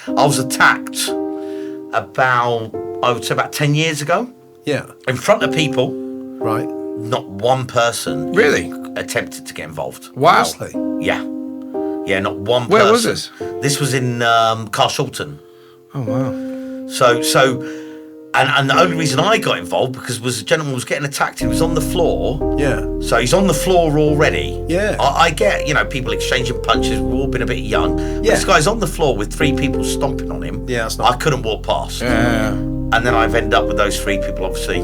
I was attacked I would say about 10 years ago. Yeah. In front of people. Right. Not one person really attempted to get involved. Wow. Honestly? Yeah. Yeah, not one person. Where was this? This was in Carshalton. Oh, wow. And the only reason I got involved because a gentleman was getting attacked. He was on the floor. Yeah. So he's on the floor already. Yeah. I get, people exchanging punches. We've all been a bit young. But this guy's on the floor with 3 people stomping on him. Yeah, that's not... I couldn't walk past. Yeah. And then I've ended up with those 3 people, obviously,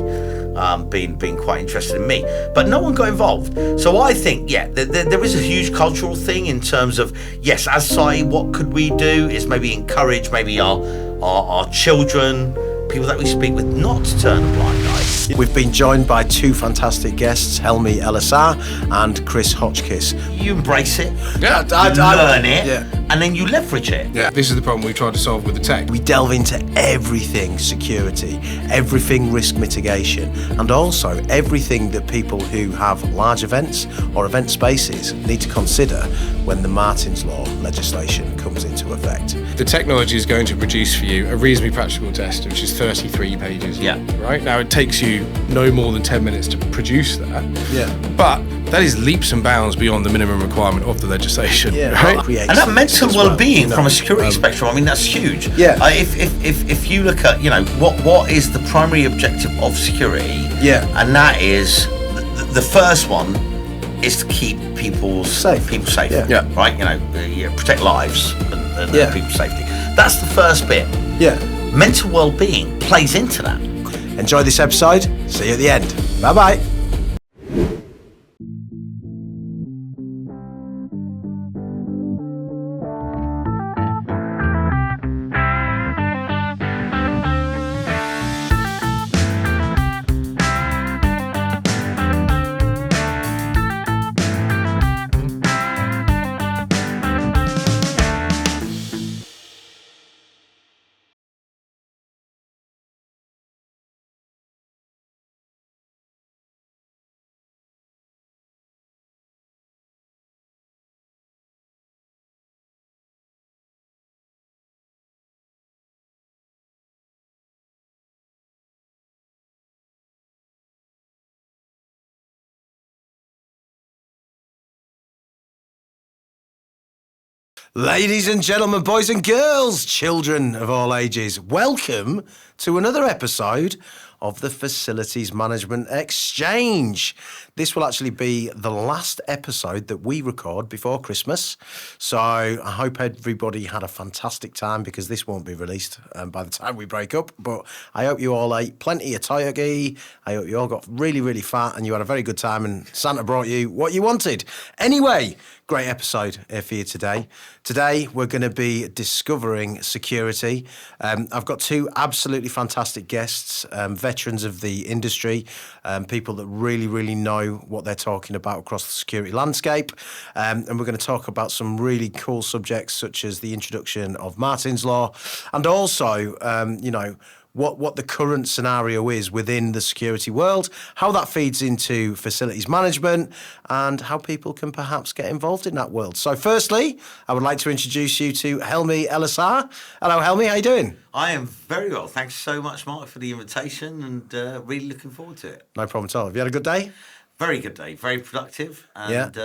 being quite interested in me. But no one got involved. So I think, there is a huge cultural thing in terms of, yes, as society, what could we do is maybe encourage maybe our children, people that we speak with, not to turn a blind eye. We've been joined by 2 fantastic guests, Helmey El-Aasar and Chris Hotchkiss. You embrace it, Yeah. you learn it, yeah. and then you leverage it. Yeah, this is the problem we tried to solve with the tech. We delve into everything security, everything risk mitigation, and also everything that people who have large events or event spaces need to consider when the Martin's Law legislation comes into effect. The technology is going to produce for you a reasonably practical test, which is 33 pages. Yeah. Right? Now, it takes you no more than 10 minutes to produce that. Yeah. But that is leaps and bounds beyond the minimum requirement of the legislation. Yeah, right? And that mental as well, well-being from a security spectrum, I mean, that's huge. Yeah. If you look at, what is the primary objective of security? Yeah. And that is, the first one is to keep people safe. Yeah. Right? Protect lives and Yeah. people's safety. That's the first bit. Yeah. Mental well-being plays into that. Enjoy this episode. See you at the end. Bye-bye. Ladies and gentlemen, boys and girls, children of all ages, welcome to another episode of the Facilities Management Exchange. This will actually be the last episode that we record before Christmas. So I hope everybody had a fantastic time because this won't be released by the time we break up. But I hope you all ate plenty of turkey. I hope you all got really, really fat and you had a very good time and Santa brought you what you wanted. Anyway, great episode for you today. Today, we're going to be discovering security. I've got 2 absolutely fantastic guests, veterans of the industry, people that really, really know what they're talking about across the security landscape. And we're going to talk about some really cool subjects such as the introduction of Martin's Law and also, what the current scenario is within the security world, how that feeds into facilities management, and how people can perhaps get involved in that world. So firstly, I would like to introduce you to Helmey El-Aasar. Hello, Helmey, how you doing? I am very well. Thanks so much, Mark, for the invitation and really looking forward to it. No problem at all. Have you had a good day? Very good day, very productive. And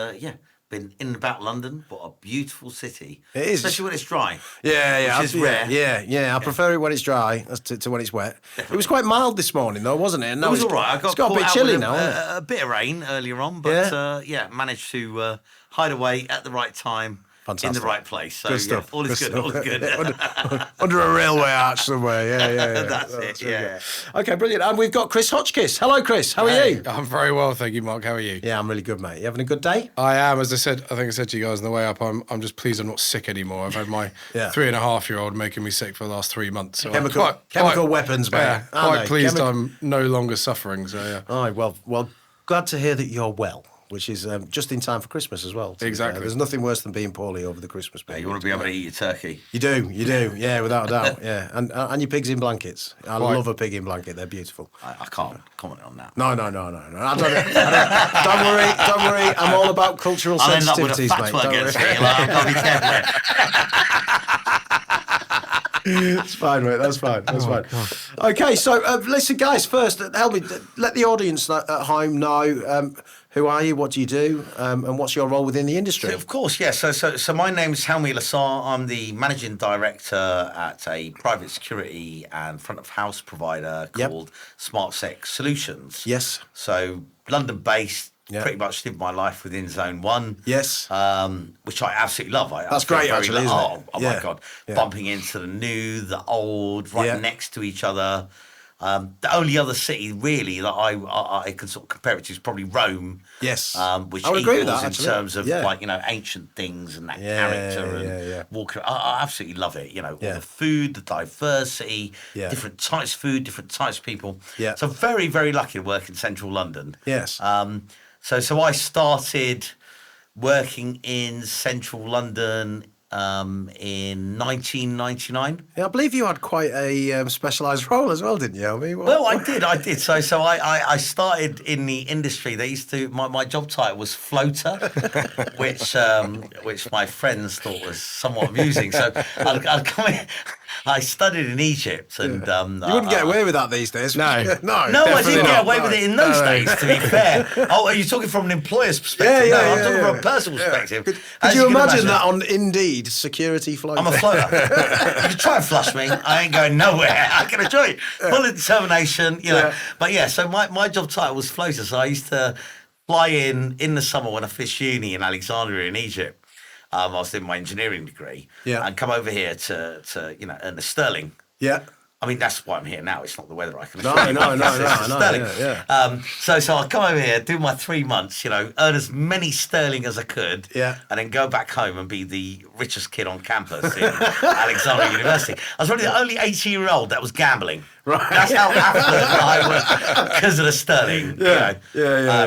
been in and about London. What a beautiful city. It is. Especially when it's dry. Yeah. Which is rare. Yeah. I prefer it when it's dry to when it's wet. Definitely. It was quite mild this morning, though, wasn't it? And it was all right. It's got a bit chilly now, hasn't it? A bit of rain earlier on, but managed to hide away at the right time. Fantastic. In the right place. So, good stuff. All is good. All is good. under a railway arch somewhere. Yeah. That's it. Yeah. Okay, brilliant. And we've got Chris Hotchkiss. Hello, Chris. How are you? I'm very well, thank you, Mark. How are you? Yeah, I'm really good, mate. You having a good day? I am. As I think I said to you guys on the way up, I'm just pleased I'm not sick anymore. I've had my 3.5-year-old making me sick for the last 3 months. So chemical weapons, mate. Yeah, quite pleased I'm no longer suffering. So yeah. All right. Well, glad to hear that you're well. Which is just in time for Christmas as well. Exactly. There's nothing worse than being poorly over the Christmas period. You want to be able to eat your turkey. You do, yeah, without a doubt, yeah. And your pigs in blankets. I love a pig in blanket. They're beautiful. I can't comment on that. No. Don't worry. I'm all about cultural sensitivities, mate. I'll end up with a fatwa against me. I'll be careful. That's fine, mate. That's fine. That's fine. Okay, so listen, guys. First, help me. Let the audience at home know who are you, what do you do, and what's your role within the industry. So, of course, yeah. So my name is Helmey El-Aasar. I'm the managing director at a private security and front of house provider called Smart Sec Solutions. Yes. So London-based. Pretty much live my life within Zone 1. Yes. Which I absolutely love. That's great, actually, isn't it? Oh my God. Yeah. Bumping into the new, the old, right next to each other. The only other city, really, that I can sort of compare it to is probably Rome. Yes. Which I would agree with equals that, in actually. terms of, like, you know, ancient things and that character and walking. I absolutely love it. You know, all the food, the diversity, different types of food, different types of people. Yeah. So very, very lucky to work in central London. Yes. So I started working in central London in 1999. Yeah, I believe you had quite a specialised role as well, didn't you? I mean, well, I did. So I started in the industry. They used to my job title was floater, which my friends thought was somewhat amusing. So I'd come in. I studied in Egypt, and you wouldn't get away with that these days. No, I didn't get away with it in those days. To be fair, are you talking from an employer's perspective? I'm talking from a personal perspective. Could you imagine that on Indeed, security floater? I'm a floater. You can try and flush me. I ain't going nowhere. I can enjoy it. Full of determination, you know. But yeah, so my job title was floater. So I used to fly in the summer when I finished uni in Alexandria in Egypt. I was doing my engineering degree, and come over here to you know earn the sterling. Yeah. I mean, that's why I'm here now. It's not the weather I can No. sterling. So I come over here, do my 3 months, you know, earn as many sterling as I could, and then go back home and be the richest kid on campus in Alexandria University. I was probably the only 18-year-old that was gambling. Right. That's how affluent I was because of the sterling. Yeah.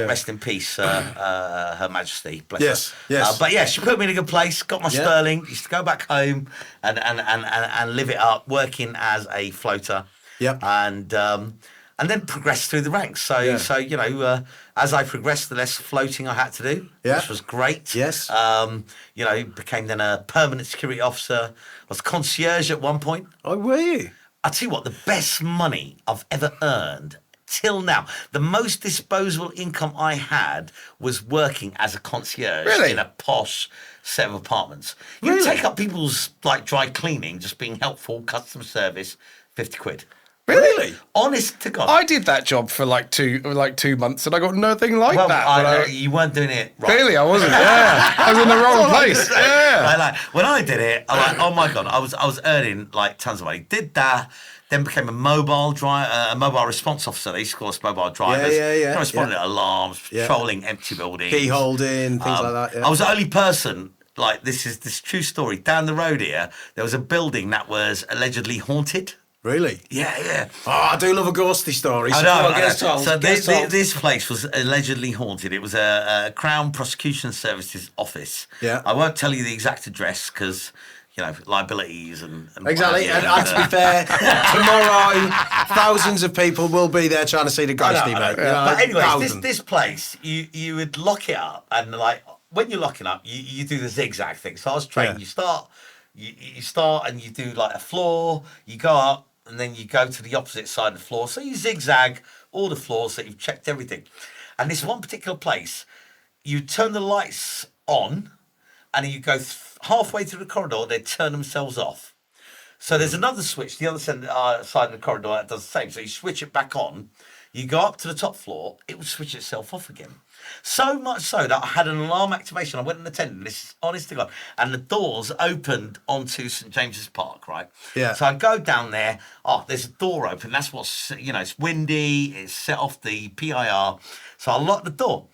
Rest in peace, Her Majesty. Bless her. Yes. But yeah, she put me in a good place. Got my sterling. Used to go back home and live it up, working as a floater. Yep. And then progressed through the ranks. So you know, as I progressed, the less floating I had to do, which was great. Yes. You know, became then a permanent security officer. I was concierge at one point. Oh, were you? I'll tell you what, the best money I've ever earned till now, the most disposable income I had was working as a concierge in a posh set of apartments. You take up people's like dry cleaning, just being helpful, customer service, 50 quid. Really? Honest to God. I did that job for like two months and I got nothing like that. You weren't doing it right. Clearly I wasn't, I was in the wrong place. Like, when I did it, I'm like, oh my God, I was earning like tons of money. Did that, then became a mobile response officer. They used to call us mobile drivers. Responding to alarms, patrolling empty buildings. Key holding, things like that. Yeah. I was the only person, like this is this true story, down the road here, there was a building that was allegedly haunted. Really? Yeah. Oh, I do love a ghosty story. I know. So this place was allegedly haunted. It was a Crown Prosecution Services office. Yeah. I won't tell you the exact address because, you know, liabilities and exactly. And to be fair, tomorrow thousands of people will be there trying to see the ghosty, mate. But anyways, this place, you would lock it up, and like when you're locking up, you do the zigzag thing. So I was trained. You start and you do like a floor. You go up. And then you go to the opposite side of the floor. So you zigzag all the floors so you've checked everything. And this one particular place, you turn the lights on and then you go halfway through the corridor, they turn themselves off. So there's another switch, the other side of the corridor that does the same. So you switch it back on, you go up to the top floor, it will switch itself off again. So much so that I had an alarm activation. I went and attended, this is honest to God, and the doors opened onto St James's Park, right? Yeah. So I go down there, there's a door open. That's what's, you know, it's windy, it's set off the PIR. So I lock the door.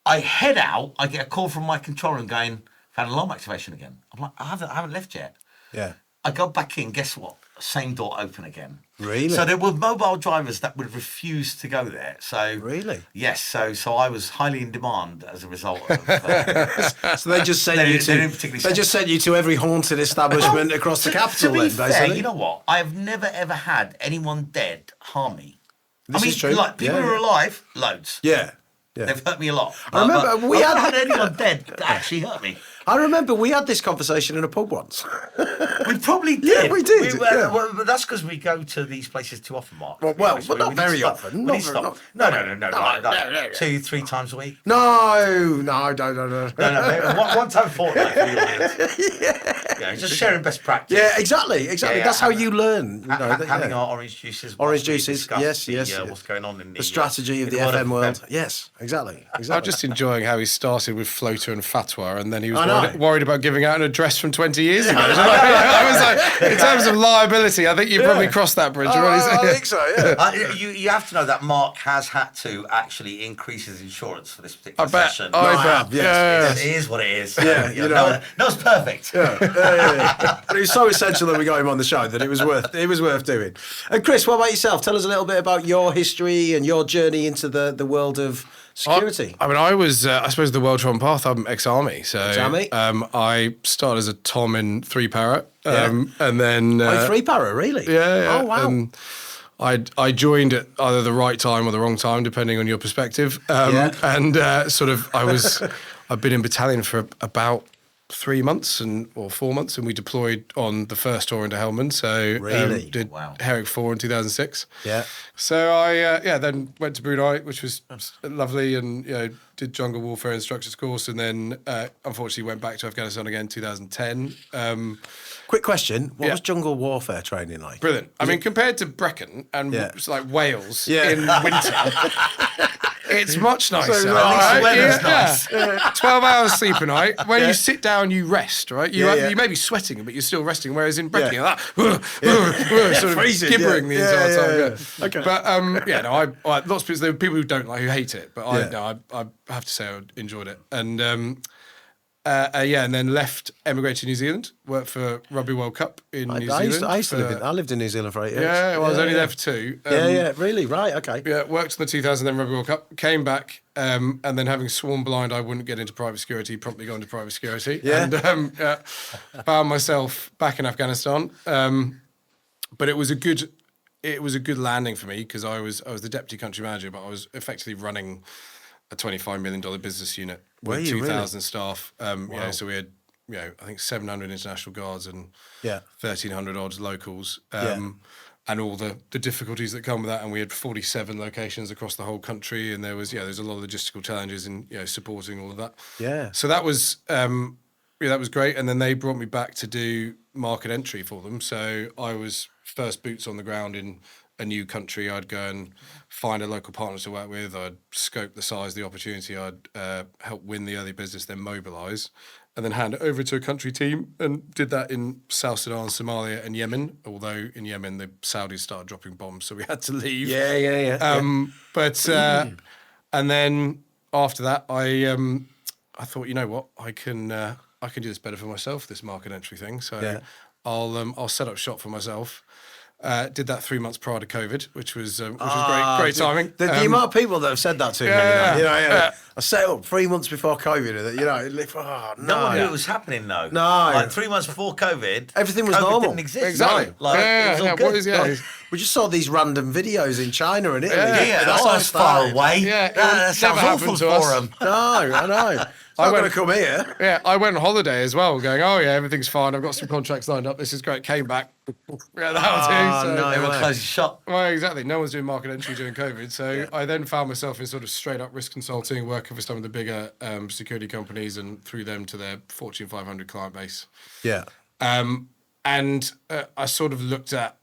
I head out, I get a call from my controller going, found alarm activation again. I'm like, I haven't left yet. Yeah. I go back in, guess what? Same door open again. Really? So there were mobile drivers that would refuse to go there. So really? Yes. So I was highly in demand as a result of. So they just sent you to. They just sent you to every haunted establishment across the capital. To be fair, basically. You know what? I have never ever had anyone dead harm me. This is true. Like people who are alive, loads. Yeah. They've hurt me a lot. I remember we haven't had anyone dead that actually hurt me. I remember we had this conversation in a pub once. We probably did. Yeah, we did. Well, but that's because we go to these places too often, Mark. Well, but not very often. No. 2-3 times a week. No. No, one time a fortnight for the audience. Yeah, just sharing best practice. Yeah, exactly. That's how you learn. Having our orange juices. Orange juices, yes. What's going on in the strategy of the FM world. Yes, exactly. I'm just enjoying how he started with floater and fatwa, and then he was worried about giving out an address from 20 years ago. I was like, in terms of liability, I think you probably crossed that bridge. I think so. Yeah. You have to know that Mark has had to actually increase his insurance for this particular session. I bet. Yes. It is what it is. Yeah, no one's perfect. Yeah. But it was so essential that we got him on the show that it was worth doing. And Chris, what about yourself? Tell us a little bit about your history and your journey into the world of security. I was, I suppose, the well-trodden path. I'm ex-army, so I started as a Tom in 3-para, and then 3-para, really? Yeah. Oh wow. I joined at either the right time or the wrong time, depending on your perspective. And I've been in battalion for about 3 months or 4 months, and we deployed on the first tour into Helmand. So did Herrick 4 in 2006. Yeah. So I then went to Brunei, which was lovely, and did jungle warfare instructors course, and then unfortunately went back to Afghanistan again in 2010. Quick question: what was jungle warfare training like? Brilliant. I mean, compared to Brecon and it's like Wales in winter. It's much nicer. So nice. 12 hours sleep a night. When you sit down, you rest, right? You may be sweating, but you're still resting. Whereas in Brecon, you're like, sort of freezing, gibbering the entire time. Yeah. Okay. But I lots of people. There are people who don't like, who hate it, but I have to say I enjoyed it. And and then emigrated to New Zealand, worked for Rugby World Cup in New Zealand. I lived in New Zealand for 8 years. Yeah, well, I was only there for 2. Really? Right, okay. Yeah, worked in the 2000 then Rugby World Cup, came back, and then having sworn blind I wouldn't get into private security, promptly got into private security. Yeah. And found myself back in Afghanistan. But it was a good landing for me, because I was the deputy country manager, but I was effectively running a $25 million business unit with 2,000 staff. Wow. So we had, I think 700 international guards and 1,300 odd locals, and all the difficulties that come with that. And we had 47 locations across the whole country, and there's a lot of logistical challenges in supporting all of that. Yeah. So that was that was great. And then they brought me back to do market entry for them. So I was first boots on the ground in a new country. I'd go and find a local partner to work with. I'd scope the size of the opportunity. I'd help win the early business, then mobilise, and then hand it over to a country team, and did that in South Sudan, Somalia and Yemen, although in Yemen the Saudis started dropping bombs, so we had to leave. And then after that I thought, you know what, I can do this better for myself, this market entry thing, so I'll set up shop for myself. Did that 3 months prior to COVID, which was great timing. The amount of people that have said that to me, I set up 3 months before COVID. No one knew it was happening though. No, like 3 months before COVID, everything was COVID normal. Didn't exist. Exactly. No. Like, it was all good. We just saw these random videos in China and Italy. That's far away. Yeah, that sounds awful for them. No, I know. I'm going to come here. Yeah, I went on holiday as well, going, everything's fine. I've got some contracts lined up. This is great. Came back. That'll do. So, everyone closed shop. Well, exactly. No one's doing market entry during COVID. So I then found myself in sort of straight up risk consulting, working for some of the bigger security companies, and through them to their Fortune 500 client base. Yeah. And I sort of looked at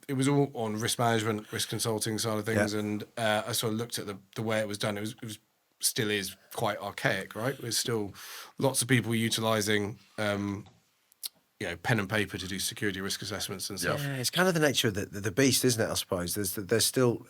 it was all on risk management, risk consulting side of things, and I sort of looked at the way it was done. It was still is quite archaic, right? There's still lots of people utilising, pen and paper to do security risk assessments and stuff. Yeah, it's kind of the nature of the beast, isn't it? I suppose there's still.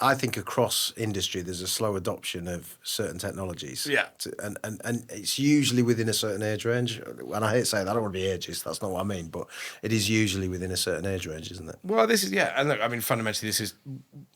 I think across industry there's a slow adoption of certain technologies. Yeah. And it's usually within a certain age range. And I hate to say that, I don't want to be ageist, that's not what I mean, but it is usually within a certain age range, isn't it? Well, this is, and look, I mean, fundamentally this is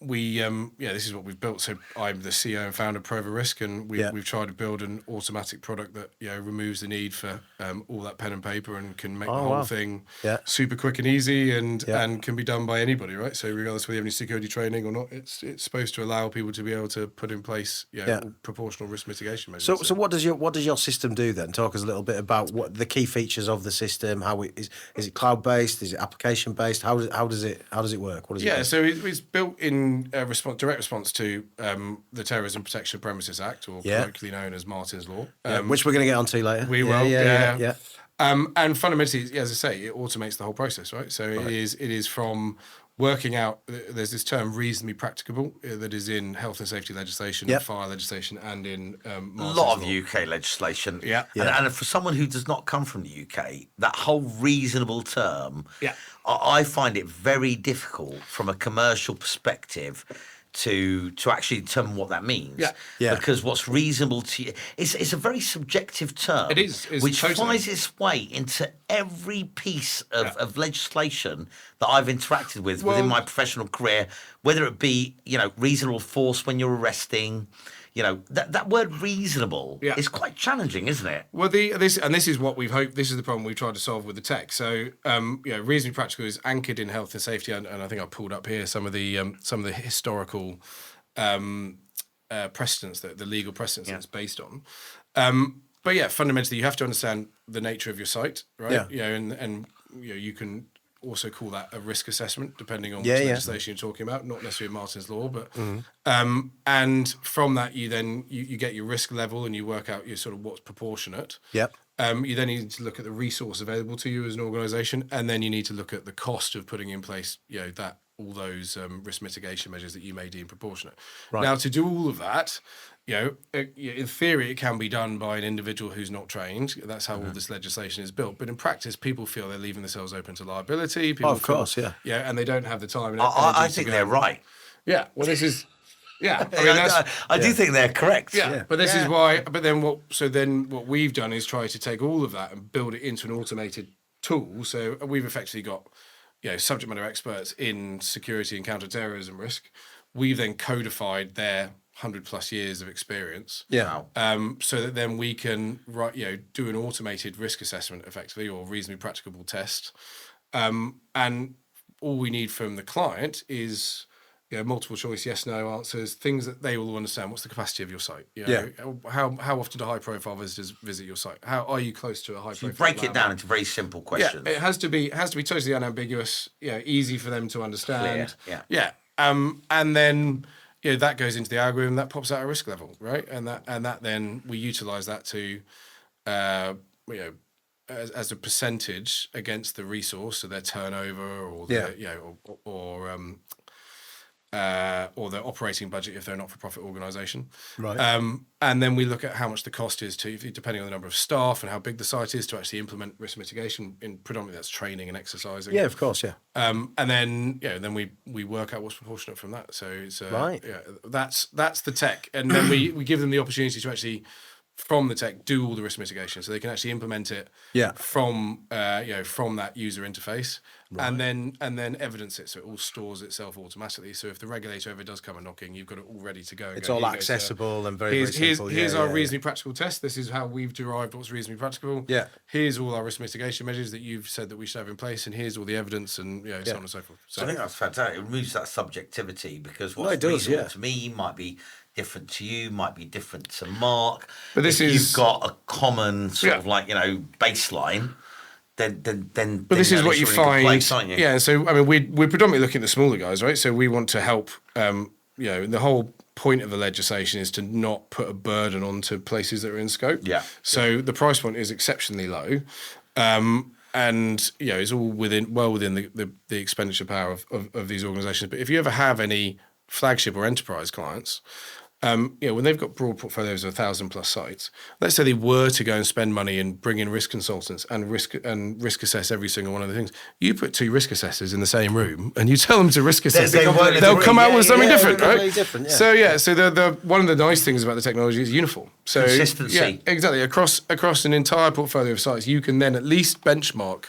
this is what we've built. So I'm the CEO and founder of Prova Risk, and we've tried to build an automatic product that removes the need for all that pen and paper and can make the whole thing super quick and easy and can be done by anybody, right? So regardless whether you have any security training or not, it's supposed to allow people to be able to put in place proportional risk mitigation measures. So what does your system do then? Talk us a little bit about what the key features of the system. How is it cloud based? Is it application based? How does it work? What does it do? So it's built in direct response to the Terrorism Protection of Premises Act, or colloquially known as Martin's Law, which we're going to get onto later. We will, yeah. And fundamentally, as I say, it automates the whole process, right? So it is from working out. There's this term reasonably practicable that is in health and safety legislation, fire legislation, and in a lot of UK legislation. And for someone who does not come from the UK, that whole reasonable term, I find it very difficult from a commercial perspective to actually determine what that means. Because what's reasonable to you, it's a very subjective term. It is. Which finds its way into every piece of legislation that I've interacted with within my professional career, whether it be, reasonable force when you're arresting. That word reasonable is quite challenging, isn't it? Well, this is what we've hoped. This is the problem we've tried to solve with the tech. So, reasonably practical is anchored in health and safety, and I think I pulled up here some of the historical precedents, the legal precedents that it's based on. But fundamentally, you have to understand the nature of your site, right? And you can also call that a risk assessment, depending on which legislation you're talking about, not necessarily Martin's Law, but and from that you then you get your risk level and you work out your sort of what's proportionate. You then need to look at the resource available to you as an organisation, and then you need to look at the cost of putting in place all those risk mitigation measures that you may deem proportionate. Now, to do all of that, in theory, it can be done by an individual who's not trained. That's how all this legislation is built. But in practice, people feel they're leaving themselves open to liability. People of course, and they don't have the time. And I think they're right. Yeah. Well, this is. Yeah, I do think they're correct. But this is why. But then what we've done is try to take all of that and build it into an automated tool. So we've effectively got subject matter experts in security and counter-terrorism risk. We've then codified their 100+ years of experience. So that then we can do an automated risk assessment effectively, or reasonably practicable test. And all we need from the client is multiple choice yes no answers, things that they will understand. What's the capacity of your site? How often do high profile visitors visit your site? How are you close to a high profile? You break it down into very simple questions. It has to be totally unambiguous, easy for them to understand. And then that goes into the algorithm that pops out a risk level, right? And that then we utilize that to as a percentage against the resource, so their turnover or or their operating budget if they're a not-for-profit organisation. And then we look at how much the cost is depending on the number of staff and how big the site is to actually implement risk mitigation. Predominantly that's training and exercising. Yeah, of course, and then then we work out what's proportionate from that. So it's that's the tech, and then we give them the opportunity to actually, from the tech, do all the risk mitigation, so they can actually implement it from that user interface, and then evidence it, so it all stores itself automatically. So if the regulator ever does come a knocking, you've got it all ready to go. It's all accessible and very simple. Here's our reasonably practical test. This is how we've derived what's reasonably practical. Here's all our risk mitigation measures that you've said that we should have in place, and here's all the evidence, and so on and so forth. So I think that's fantastic. It removes that subjectivity, because what's reasonable to me might be different to you, might be different to Mark. But you've got a common sort of baseline, then but this is what you find. Place, aren't you? Yeah. So I mean, we're predominantly looking at the smaller guys, right? So we want to help. The whole point of the legislation is to not put a burden onto places that are in scope. So the price point is exceptionally low. And it's all within the expenditure power of these organisations. But if you ever have any flagship or enterprise clients, when they've got broad portfolios of 1,000+ sites, let's say they were to go and spend money and bring in risk consultants and risk assess every single one of the things. You put 2 risk assessors in the same room and you tell them to risk assess. They'll come out with something different, right? Different, So the one of the nice things about the technology is uniform. So consistency. Yeah, exactly. Across an entire portfolio of sites, you can then at least benchmark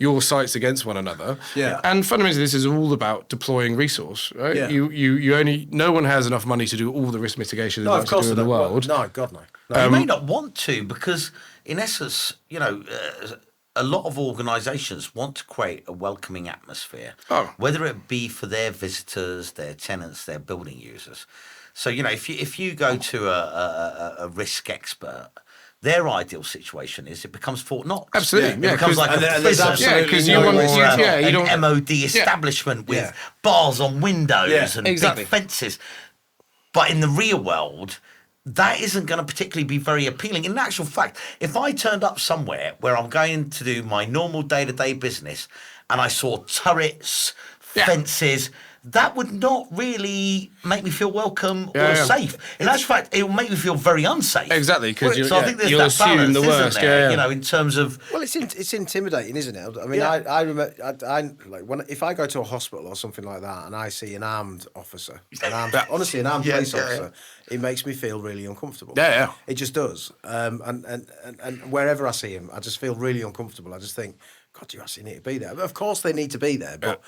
your sites against one another. Yeah. And fundamentally, this is all about deploying resource, right? Yeah. You only, no one has enough money to do all the risk mitigation No, that of course do in they the don't. world. No, God, no. You may not want to, because in essence, a lot of organisations want to create a welcoming atmosphere, whether it be for their visitors, their tenants, their building users. So, if you go to a risk expert, their ideal situation is it becomes Fort Knox. Absolutely, It becomes like a prison. because you want an MOD establishment with bars on windows and big fences. But in the real world, that isn't going to particularly be very appealing. In actual fact, if I turned up somewhere where I'm going to do my normal day-to-day business and I saw turrets, fences, that would not really make me feel welcome or safe. In actual fact, it will make me feel very unsafe. Exactly, because so I think there's that balance, the worst, isn't there? In terms of... Well, it's intimidating, isn't it? I mean, I remember, if I go to a hospital or something like that and I see an armed officer, honestly, an armed police officer, it makes me feel really uncomfortable. Yeah. It just does. And wherever I see him, I just feel really uncomfortable. I just think, God, you actually need to be there. But of course they need to be there. But,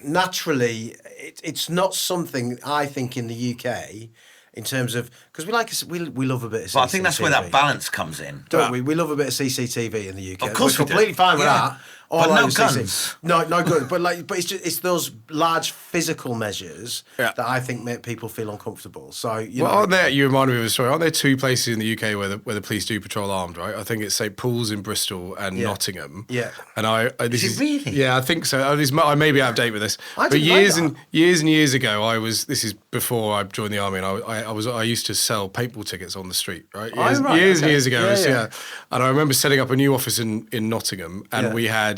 naturally, it's not something I think in the UK in terms of... Because we love a bit of CCTV. But I think that's where that balance comes in. Don't we? We love a bit of CCTV in the UK. Of course we're completely fine with that. But no guns. No guns. But it's those large physical measures that I think make people feel uncomfortable. So aren't there? You reminded me of a story. Aren't there two places in the UK where the police do patrol armed? Right. I think it's St Paul's in Bristol and Nottingham. Yeah. And this is it really? Yeah, I think so. I may be out of date with this. But years and years ago, this is before I joined the army, and I used to sell paintball tickets on the street. Right. Years and years ago. And I remember setting up a new office in Nottingham, and we had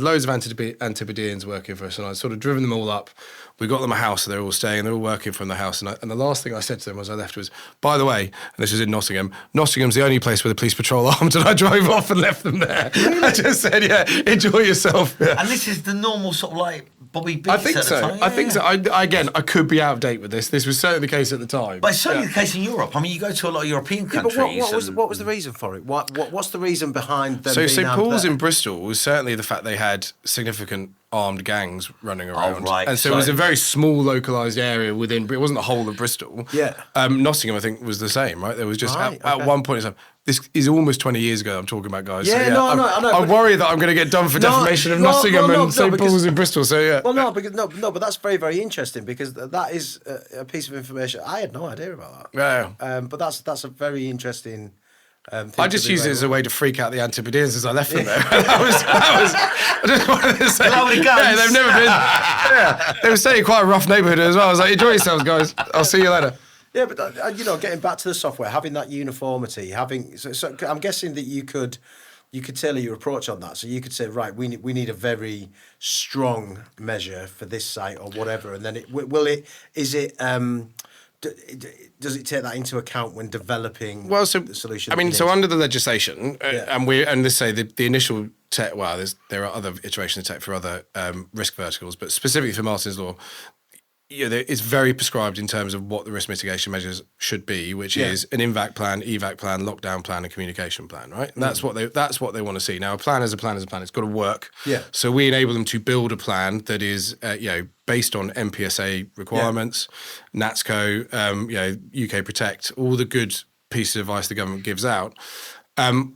loads of Antipodeans working for us, and I'd sort of driven them all up. We got them a house, so they're all staying, they're all working from the house. And the last thing I said to them as I left was, by the way, and this was in Nottingham, Nottingham's the only place where the police patrol armed, and I drove off and left them there. Really? I just said, enjoy yourself. Yeah. And this is the normal sort of like Bobby Beats I think so. I think so. I could be out of date with this. This was certainly the case at the time. But it's certainly the case in Europe. I mean, you go to a lot of European countries. But what was the reason for it? What's the reason behind them being St Paul's in Bristol was certainly the fact they had significant armed gangs running around. Oh, right. And so it was a very small localised area within, it wasn't the whole of Bristol. Yeah. Nottingham, I think, was the same, right? There was just, at one point in time, this is almost 20 years ago I'm talking about, guys. Yeah, so, I know. I worry that I'm going to get done for defamation of Nottingham and St Paul's in Bristol, so yeah. Well, but that's very, very interesting, because that is a piece of information. I had no idea about that. Yeah. But that's a very interesting... I just used it as a way to freak out the Antipodeans as I left them there. that was. I just wanted to say. They've never been. Yeah, they were staying in quite a rough neighbourhood as well. I was like, enjoy yourselves, guys. I'll see you later. Yeah, but getting back to the software, having that uniformity, so I'm guessing that you could tailor your approach on that. So you could say, right, we need a very strong measure for this site or whatever, and then does it take that into account when developing the solution? I mean, so under the legislation, and let's say the initial tech, there are other iterations of tech for other risk verticals, but specifically for Martin's Law, it's very prescribed in terms of what the risk mitigation measures should be, which is an INVAC plan, EVAC plan, lockdown plan, and communication plan, right? And that's what they want to see. Now, a plan is a plan is a plan. It's got to work. Yeah. So we enable them to build a plan that is, based on MPSA requirements, NATSCO, UK Protect, all the good pieces of advice the government gives out.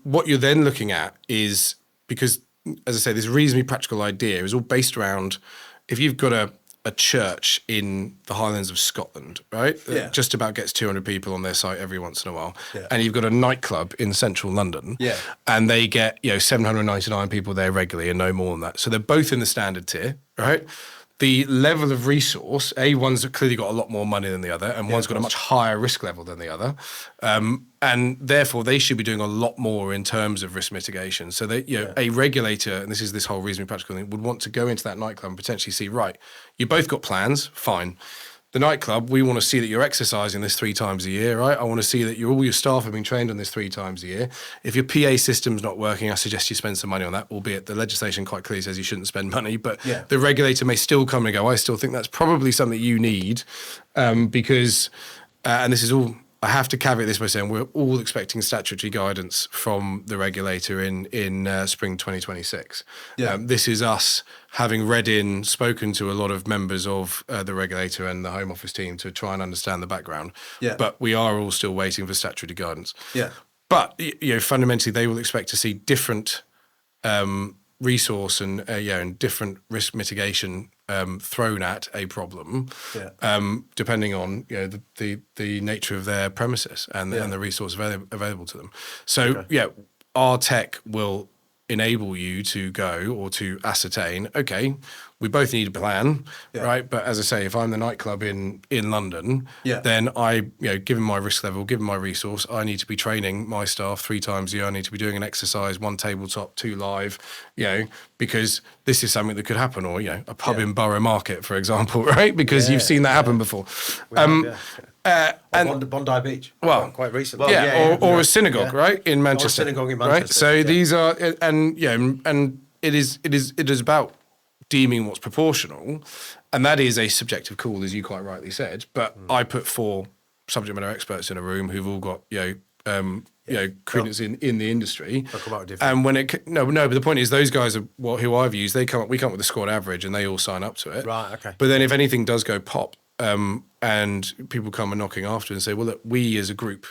What you're then looking at is, because, as I say, this reasonably practical idea is all based around, if you've got a church in the Highlands of Scotland, right? That just about gets 200 people on their site every once in a while. Yeah. And you've got a nightclub in central London. Yeah. And they get, 799 people there regularly and no more than that. So they're both in the standard tier, right? The level of resource, one's clearly got a lot more money than the other, and one's got a much higher risk level than the other. And therefore, they should be doing a lot more in terms of risk mitigation. So they, a regulator, and this is this whole reasonably practical thing, would want to go into that nightclub and potentially see, right, you both got plans, fine. The nightclub, we want to see that you're exercising this 3 times a year, right? I want to see that all your staff have been trained on this 3 times a year. If your PA system's not working, I suggest you spend some money on that, albeit the legislation quite clearly says you shouldn't spend money, but the regulator may still come and go, I still think that's probably something you need, because, and this is all I have to caveat this by saying we're all expecting statutory guidance from the regulator in spring 2026. Yeah. This is us having spoken to a lot of members of the regulator and the Home Office team to try and understand the background. Yeah. But we are all still waiting for statutory guidance. Yeah. But fundamentally, they will expect to see different resource and different risk mitigation thrown at a problem, depending on the nature of their premises and the resource available to them. So our tech will enable you to go or to ascertain, okay, we both need a plan, right? But as I say, if I'm the nightclub in London, then I, given my risk level, given my resource, I need to be training my staff 3 times a year. I need to be doing an exercise, 1 tabletop, 2 live, because this is something that could happen, or, a pub in Borough Market, for example, right? Because you've seen that happen before. And Bondi Beach. Well, quite recently. Or a synagogue, right, in Manchester. Or a synagogue in Manchester. Right? So these are, and it is about deeming what's proportional, and that is a subjective call, as you quite rightly said. But I put 4 subject matter experts in a room who've all got credence in the industry. And when but the point is, those guys are who I've used. We come up with the squad average, and they all sign up to it. Right. Okay. But then if anything does go pop, and people come and knocking after and say, well, look, we as a group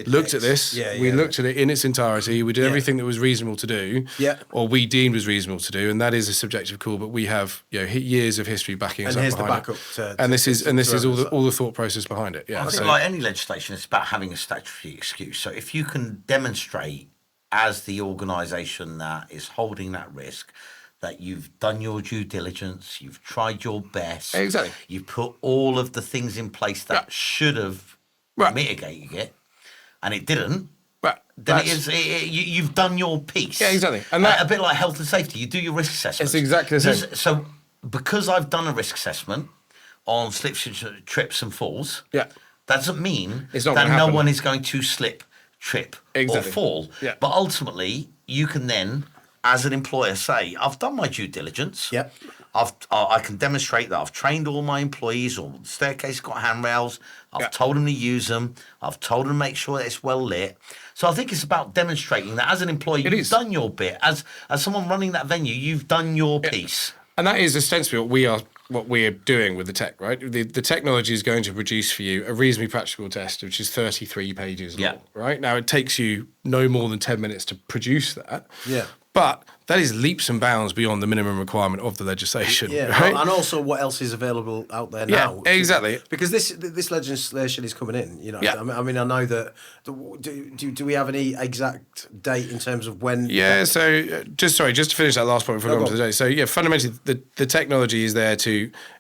looked at this. We looked at it in its entirety. We did everything that was reasonable to do, or we deemed was reasonable to do, and that is a subjective call. But we have years of history backing us up behind it. And this is all the thought process behind it. Yeah, I think like any legislation, it's about having a statutory excuse. So if you can demonstrate as the organisation that is holding that risk that you've done your due diligence, you've tried your best, exactly, you've put all of the things in place that should have mitigated it, and it didn't, then you've done your piece. Yeah, exactly. And that, a bit like health and safety, you do your risk assessment. It's exactly the same. So because I've done a risk assessment on slips, trips and falls, that doesn't mean that no one is going to slip, trip or fall. Yeah. But ultimately, you can then, as an employer, say, I've done my due diligence. Yep. I can demonstrate that I've trained all my employees, or the staircase got handrails. I've told them to use them. I've told them to make sure that it's well lit. So I think it's about demonstrating that as an employee, you've done your bit. As someone running that venue, you've done your piece. And that is ostensibly what we are doing with the tech, right? The technology is going to produce for you a reasonably practical test, which is 33 pages long, right? Now, it takes you no more than 10 minutes to produce that. Yeah. But that is leaps and bounds beyond the minimum requirement of the legislation. Yeah, right? And also what else is available out there now. Yeah, exactly. Because this legislation is coming in, I mean, I know that. Do we have any exact date in terms of when? Yeah, so just to finish that last point before we go on to the day. So fundamentally, the technology is there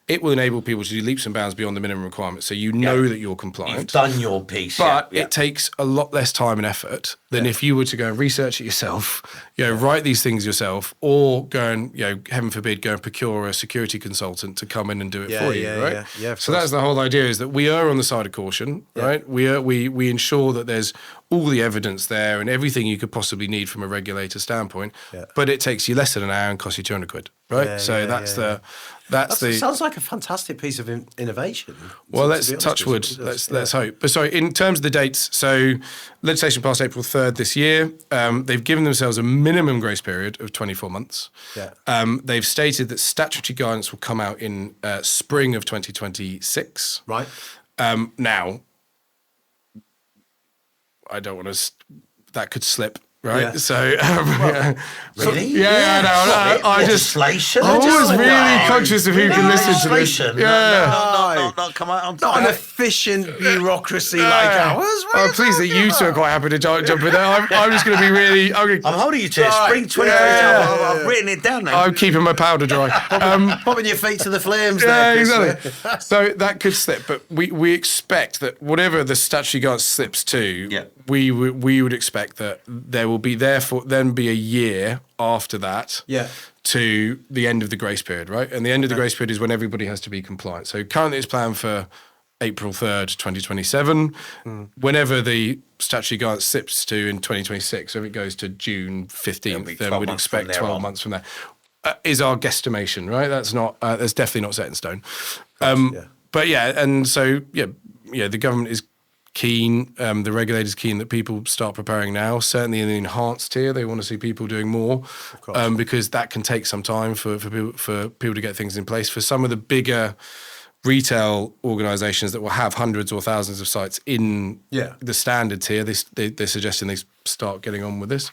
it will enable people to do leaps and bounds beyond the minimum requirements. So you know that you're compliant. You've done your piece. But it takes a lot less time and effort than if you were to go and research it yourself, write these things yourself, or go and, heaven forbid, go and procure a security consultant to come in and do it for you, right? Yeah, so that's the whole idea, is that we are on the side of caution, right? We ensure that there's all the evidence there and everything you could possibly need from a regulator standpoint, but it takes you less than an hour and costs you 200 quid, right? That sounds like a fantastic piece of innovation. Well, let's touch wood. Let's hope. But sorry, in terms of the dates, so legislation passed April 3rd this year. They've given themselves a minimum grace period of 24 months. Yeah. They've stated that statutory guidance will come out in spring of 2026. Right. Now, I don't want to. That could slip. Right, Yeah. so Really? Yeah, I know. I just legislation. I was really conscious of who can listen to this. Legislation? Yeah, No, come on. Not an efficient bureaucracy like ours. I'm pleased that you two are quite happy to jump in there. I'm just going to be really. I'm holding you to it. Spring 2020. I've written it down now. I'm keeping my powder dry. Popping your feet to the flames. Yeah, there, exactly. So that could slip, but we expect that whatever the statutory guidance slips to, we would expect that there will be then be a year after that to the end of the grace period, right? And the end of the grace period is when everybody has to be compliant. So currently it's planned for April 3rd, 2027. Whenever the statutory guidance slips to in 2026, so if it goes to June 15th, then we'd expect 12 months from there. Is our guesstimation, right? That's definitely not set in stone. But and so the government is keen, the regulators keen that people start preparing now. Certainly in the enhanced tier, they want to see people doing more, because that can take some time for people to get things in place. For some of the bigger retail organisations that will have hundreds or thousands of sites in the standard tier, they're suggesting they start getting on with this.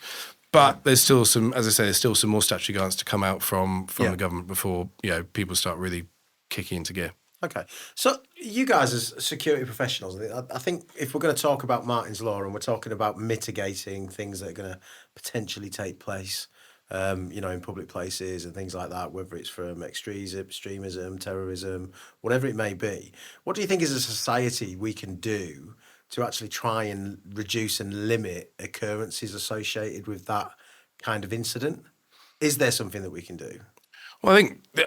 But there's still some, as I say, there's still some more statutory guidance to come out from the government before people start really kicking into gear. Okay. So you guys as security professionals, I think if we're going to talk about Martin's Law and we're talking about mitigating things that are going to potentially take place, in public places and things like that, whether it's from extremism, terrorism, whatever it may be, what do you think as a society we can do to actually try and reduce and limit occurrences associated with that kind of incident? Is there something that we can do? Well,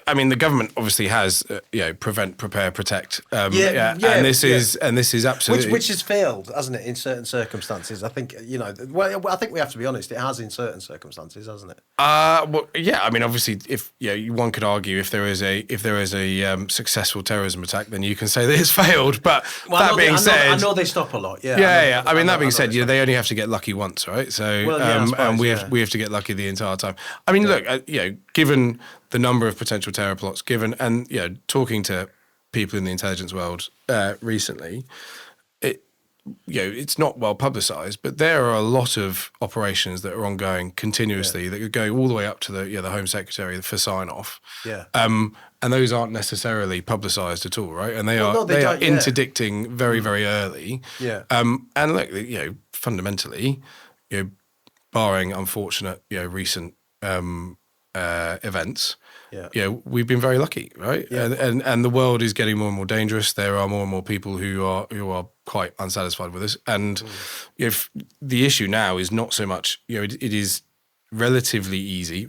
I mean, the government obviously has, prevent, prepare, protect. And this is absolutely which has failed, hasn't it, in certain circumstances? I think I think we have to be honest. It has in certain circumstances, hasn't it? Well, yeah. I mean, obviously, if one could argue if there is a successful terrorism attack, then you can say that it's failed. But that being said, I know they stop a lot. I mean, that being said, they only have to get lucky once, right? So, and we have to get lucky the entire time. I mean, look, given the number of potential terror plots, talking to people in the intelligence world recently, it's not well publicised, but there are a lot of operations that are ongoing continuously that could go all the way up to the Home Secretary for sign off. And those aren't necessarily publicised at all, right? And they are interdicting very, very early. And look, fundamentally, barring unfortunate, recent events, we've been very lucky, right? And the world is getting more and more dangerous. There are more and more people who are quite unsatisfied with this. And if the issue now is not so much, it is relatively easy,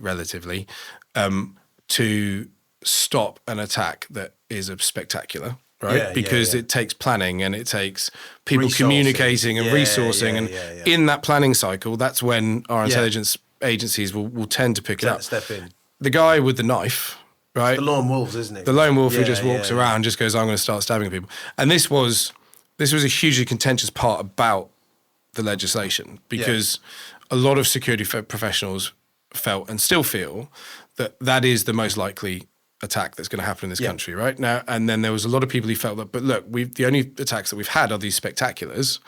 to stop an attack that is spectacular. Right, because it takes planning and it takes people communicating and resourcing, and in that planning cycle, that's when our intelligence agencies will tend to pick it up. Step in. The guy with the knife, right? The lone wolves, isn't it? The lone wolf who just walks around, just goes, "I'm going to start stabbing people." And this was a hugely contentious part about the legislation, because a lot of security professionals felt and still feel that is the most likely attack that's going to happen in this country right now. And then there was a lot of people who felt that, but look, the only attacks that we've had are these spectaculars,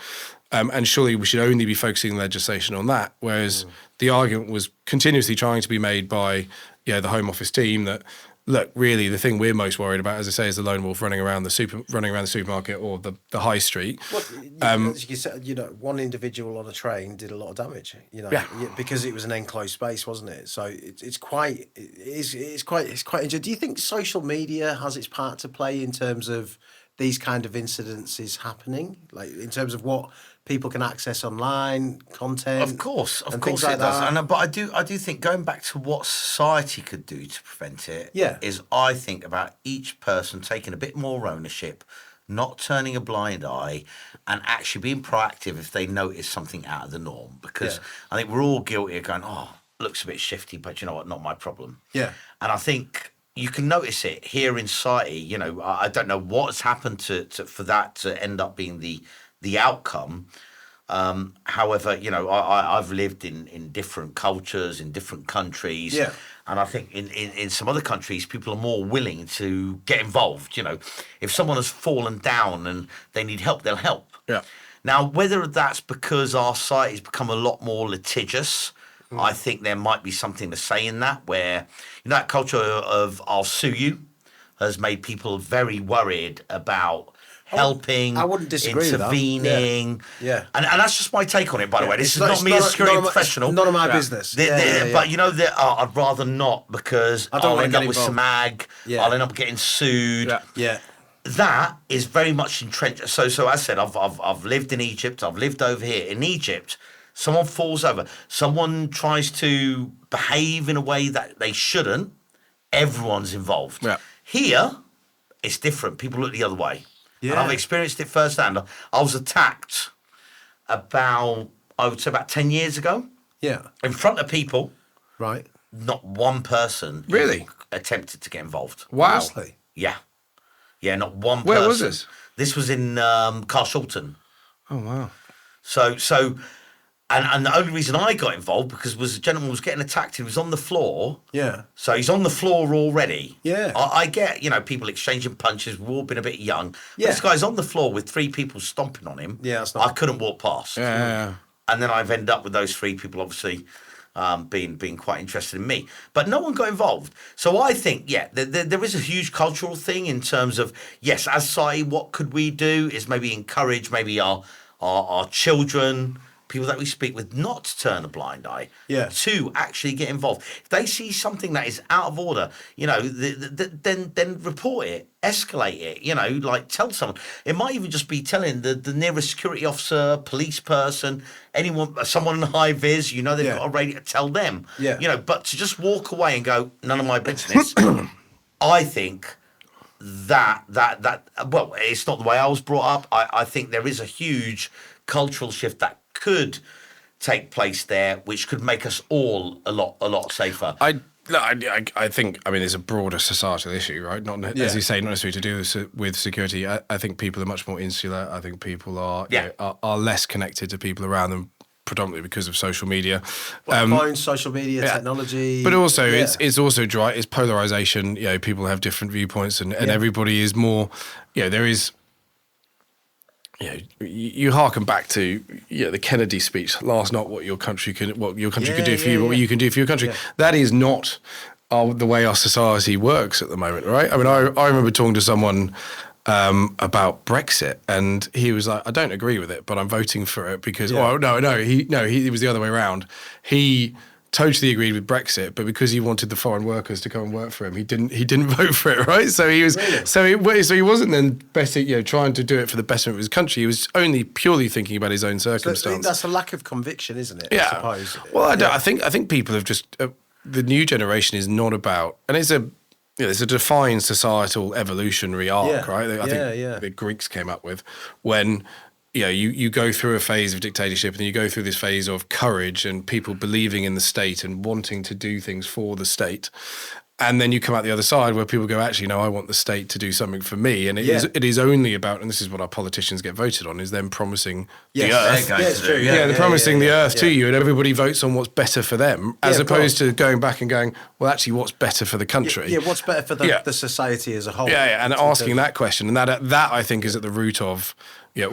and surely we should only be focusing legislation on that. Whereas the argument was continuously trying to be made by the Home Office team that, look, really the thing we're most worried about, as I say, is the lone wolf running around the supermarket or the high street. Well, as you said, one individual on a train did a lot of damage. Because it was an enclosed space, wasn't it? So it's quite interesting. Do you think social media has its part to play in terms of these kind of incidences happening, like in terms of what people can access online, content? Of course like it does. But I do think going back to what society could do to prevent it is, I think, about each person taking a bit more ownership, not turning a blind eye, and actually being proactive if they notice something out of the norm. Because I think we're all guilty of going, looks a bit shifty, but you know what, not my problem. And I think you can notice it here in society. I don't know what's happened for that to end up being the outcome. However, I've lived in different cultures, in different countries. And I think in some other countries, people are more willing to get involved. If someone has fallen down and they need help, they'll help. Now, whether that's because our society's become a lot more litigious, I think there might be something to say in that, where that culture of "I'll sue you" has made people very worried about helping, I wouldn't disagree intervening. With that. And that's just my take on it, by the way. This is not me as a security professional. None of my business. But I'd rather not, because I'll end up with some ag. I'll end up getting sued. That is very much entrenched. So as I said, I've lived in Egypt. I've lived over here in Egypt. Someone falls over. Someone tries to behave in a way that they shouldn't. Everyone's involved. Here, it's different. People look the other way. And I've experienced it firsthand. I was attacked about 10 years ago. In front of people. Right. Not one person really attempted to get involved. Wow. Honestly? Yeah, not one person. Where was this? This was in Carshalton. Oh wow. And the only reason I got involved was a gentleman was getting attacked. He was on the floor. Yeah. So he's on the floor already. Yeah. I get, people exchanging punches. We've all been a bit young. But Yeah. this guy's on the floor with 3 people stomping on him. Yeah, that's not... I couldn't walk past. Yeah. And then I've ended up with those 3 people, obviously, being quite interested in me. But no one got involved. So I think, there is a huge cultural thing in terms of, yes, as society, what could we do is maybe encourage maybe our children, people that we speak with, not to turn a blind eye, to actually get involved. If they see something that is out of order, then report it, escalate it, like tell someone. It might even just be telling the nearest security officer, police person, someone in high vis, they've got a radio, tell them. But to just walk away and go, none of my business, I think that well, it's not the way I was brought up. I think there is a huge cultural shift that could take place there, which could make us all a lot safer. I think, it's a broader societal issue, right? Not as you say, not necessarily to do with security. I think people are much more insular. I think people are less connected to people around them, predominantly because of social media. Phones, social media, technology. But also, it's also dry. It's polarization. People have different viewpoints, and everybody is more. There is. You harken back to the Kennedy speech last night. What your country could do for you, what you can do for your country. That is not the way our society works at the moment, right? I remember talking to someone about Brexit, and he was like, "I don't agree with it, but I'm voting for it because." Oh no, he was the other way around. He totally agreed with Brexit, but because he wanted the foreign workers to come and work for him, he didn't vote for it, right? So he was really? so he wasn't then better, trying to do it for the betterment of his country. He was only purely thinking about his own circumstance. So that's a lack of conviction, isn't it? Yeah. I suppose. Well, I think people have just the new generation is not about, and it's a defined societal evolutionary arc, right? I think the Greeks came up with when. You go through a phase of dictatorship, and then you go through this phase of courage and people believing in the state and wanting to do things for the state. And then you come out the other side where people go, actually, no, I want the state to do something for me. And it is only about, and this is what our politicians get voted on, is them promising the earth. It's true. They're promising the earth to you, and everybody votes on what's better for them, as opposed to going back and going, well, actually, what's better for the country? What's better for the society as a whole? And asking that question. And that I think is at the root of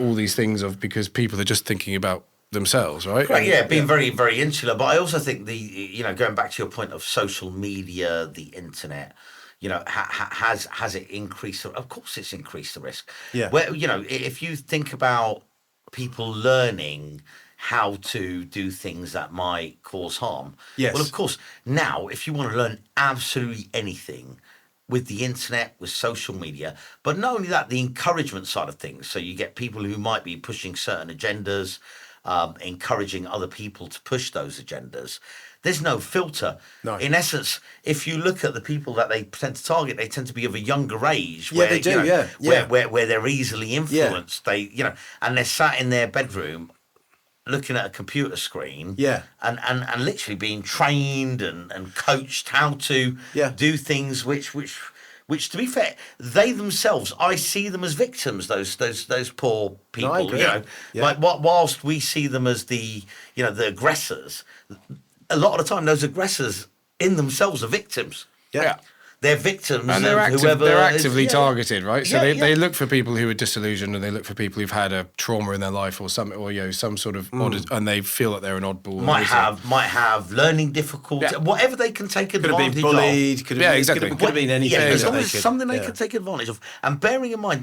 all these things because people are just thinking about themselves, right? Right, being very, very insular. But I also think going back to your point of social media, the internet, has it increased? Of course, it's increased the risk. Yeah. Where if you think about people learning how to do things that might cause harm. Yes. Well, of course, now if you want to learn absolutely anything with the internet, with social media, but not only that, the encouragement side of things. So you get people who might be pushing certain agendas, encouraging other people to push those agendas. There's no filter. No. In essence, if you look at the people that they tend to target, they tend to be of a younger age. Yeah, they do. Where they're easily influenced. They, and they're sat in their bedroom looking at a computer screen, and literally being trained and coached how to do things which to be fair, they themselves, I see them as victims. Those poor people, No, I agree. like whilst we see them as the aggressors, a lot of the time those aggressors in themselves are victims. Yeah. They're victims, and they're actively targeted, right? So they look for people who are disillusioned, and they look for people who've had a trauma in their life or some sort of and they feel that they're an oddball. Might have learning difficulties, whatever they can take advantage Could have been bullied. of. Could have been anything. As long as it's something they can take advantage of, and bearing in mind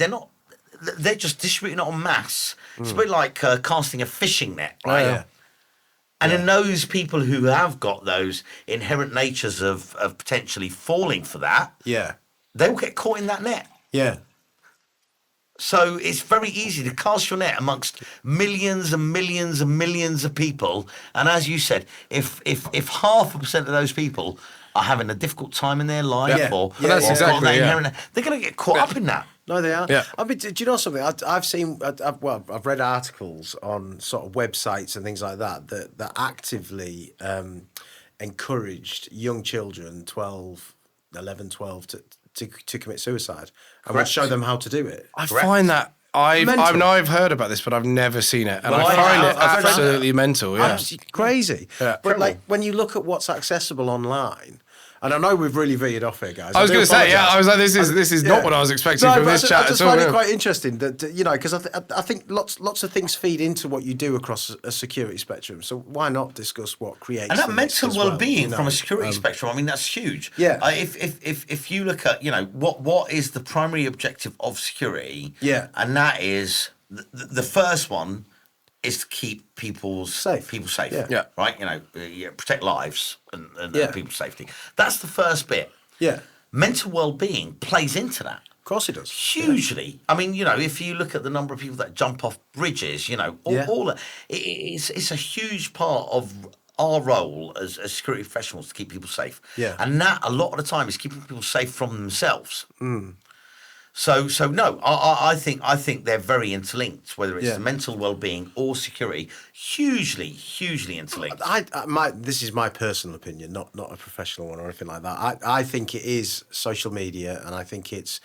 they're just distributing it en masse. It's a bit like casting a fishing net, right? Yeah. And in those people who have got those inherent natures of potentially falling for that, they will get caught in that net. Yeah. So it's very easy to cast your net amongst millions and millions and millions of people. And as you said, if 0.5% of those people are having a difficult time in their life that's exactly, they're going to get caught up in that. No, they are. Yeah. I mean, do you know something? I've read articles on sort of websites and things like that actively encouraged young children, 11, 12, to commit suicide and would show them how to do it. I find that I've heard about this, but I've never seen it, and Well, I find it I've absolutely mental. Yeah, Absolutely crazy. Yeah. But like when you look at what's accessible online, and I know we've really veered off here, guys. I was do going to say, apologise. I was like, this is not what I was expecting from but this I chat. just at all, find it yeah. quite interesting that because I think lots of things feed into what you do across a security spectrum. So why not discuss what creates And that the mental mix as well, well-being you know? from a security spectrum, I mean, that's huge. Yeah. If you look at, what is the primary objective of security? Yeah. And that is the first one is to keep people safe. Yeah. Right. Protect lives and Yeah. people's safety. That's the first bit. Yeah, Mental well-being plays into that. of course it does. Hugely. I mean, if you look at the number of people that jump off bridges, it's a huge part of our role as security professionals to keep people safe. Yeah. And that, a lot of the time, is keeping people safe from themselves. So no, I think they're very interlinked, whether it's the mental well-being or security, hugely interlinked. This is my personal opinion, not a professional one or anything like that. I think it is social media, and I think it's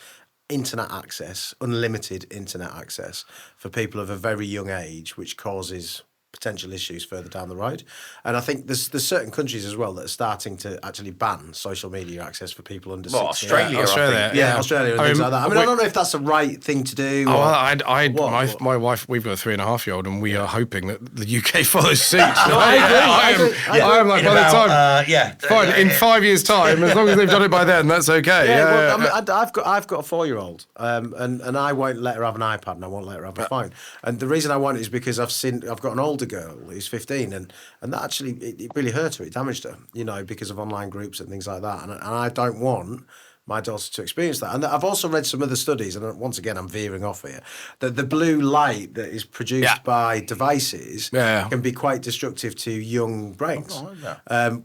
internet access, unlimited internet access for people of a very young age, which causes potential issues further down the road. And I think there's certain countries as well that are starting to actually ban social media access for people under 16. Australia, Australia, I think. Yeah, Australia and things like that. I mean, I don't know if that's the right thing to do. Oh, or my wife, we've got a 3.5-year-old, and we are hoping that the UK follows suit. I agree. I am like, In by about, the time, fine, in 5 years' time, as long as they've done it by then, that's okay. Yeah, well, I mean, I've got a 4-year-old, and I won't let her have an iPad, and I won't let her have a phone. And the reason I won't is because I've got an older girl who's 15, and that actually it really hurt her. It damaged her, because of online groups and things like that. And I don't want my daughter to experience that. And I've also read some other studies, and once again, I'm veering off here, that the blue light that is produced by devices can be quite destructive to young brains,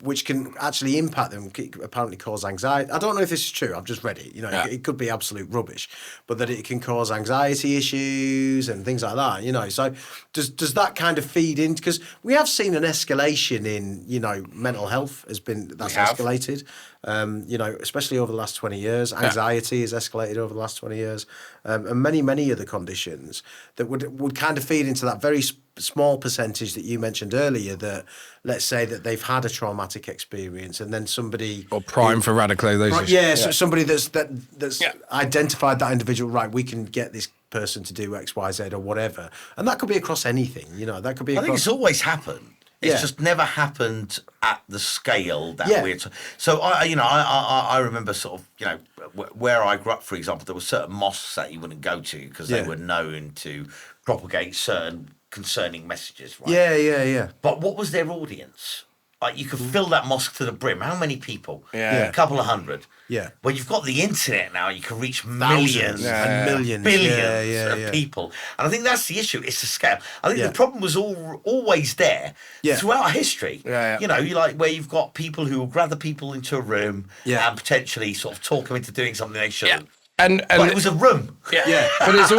which can actually impact them, apparently cause anxiety. I don't know if this is true. I've just read it. It could be absolute rubbish, but that it can cause anxiety issues and things like that, So does that kind of feed in? Because we have seen an escalation in, mental health that's escalated. Especially over the last 20 years. Anxiety has escalated over the last 20 years. And many other conditions that would kind of feed into that very small percentage that you mentioned earlier, that let's say that they've had a traumatic experience and then somebody... Or prime for radicalisation. So somebody that's identified that individual, right, we can get this person to do X, Y, Z or whatever. And that could be across anything, that could be across... I think it's always happened. It's just never happened at the scale that we're... So, I remember sort of, where I grew up, for example, there were certain mosques that you wouldn't go to because they were known to propagate certain concerning messages, right? Yeah. But what was their audience? Like, you could fill that mosque to the brim. How many people? Yeah. A couple of hundred. Yeah. Well, you've got the internet now. You can reach millions and millions, billions of people. And I think that's the issue. It's the scale. I think the problem was always there throughout history. You like where you've got people who will gather people into a room and potentially sort of talk them into doing something they shouldn't. And but it was a room. But it's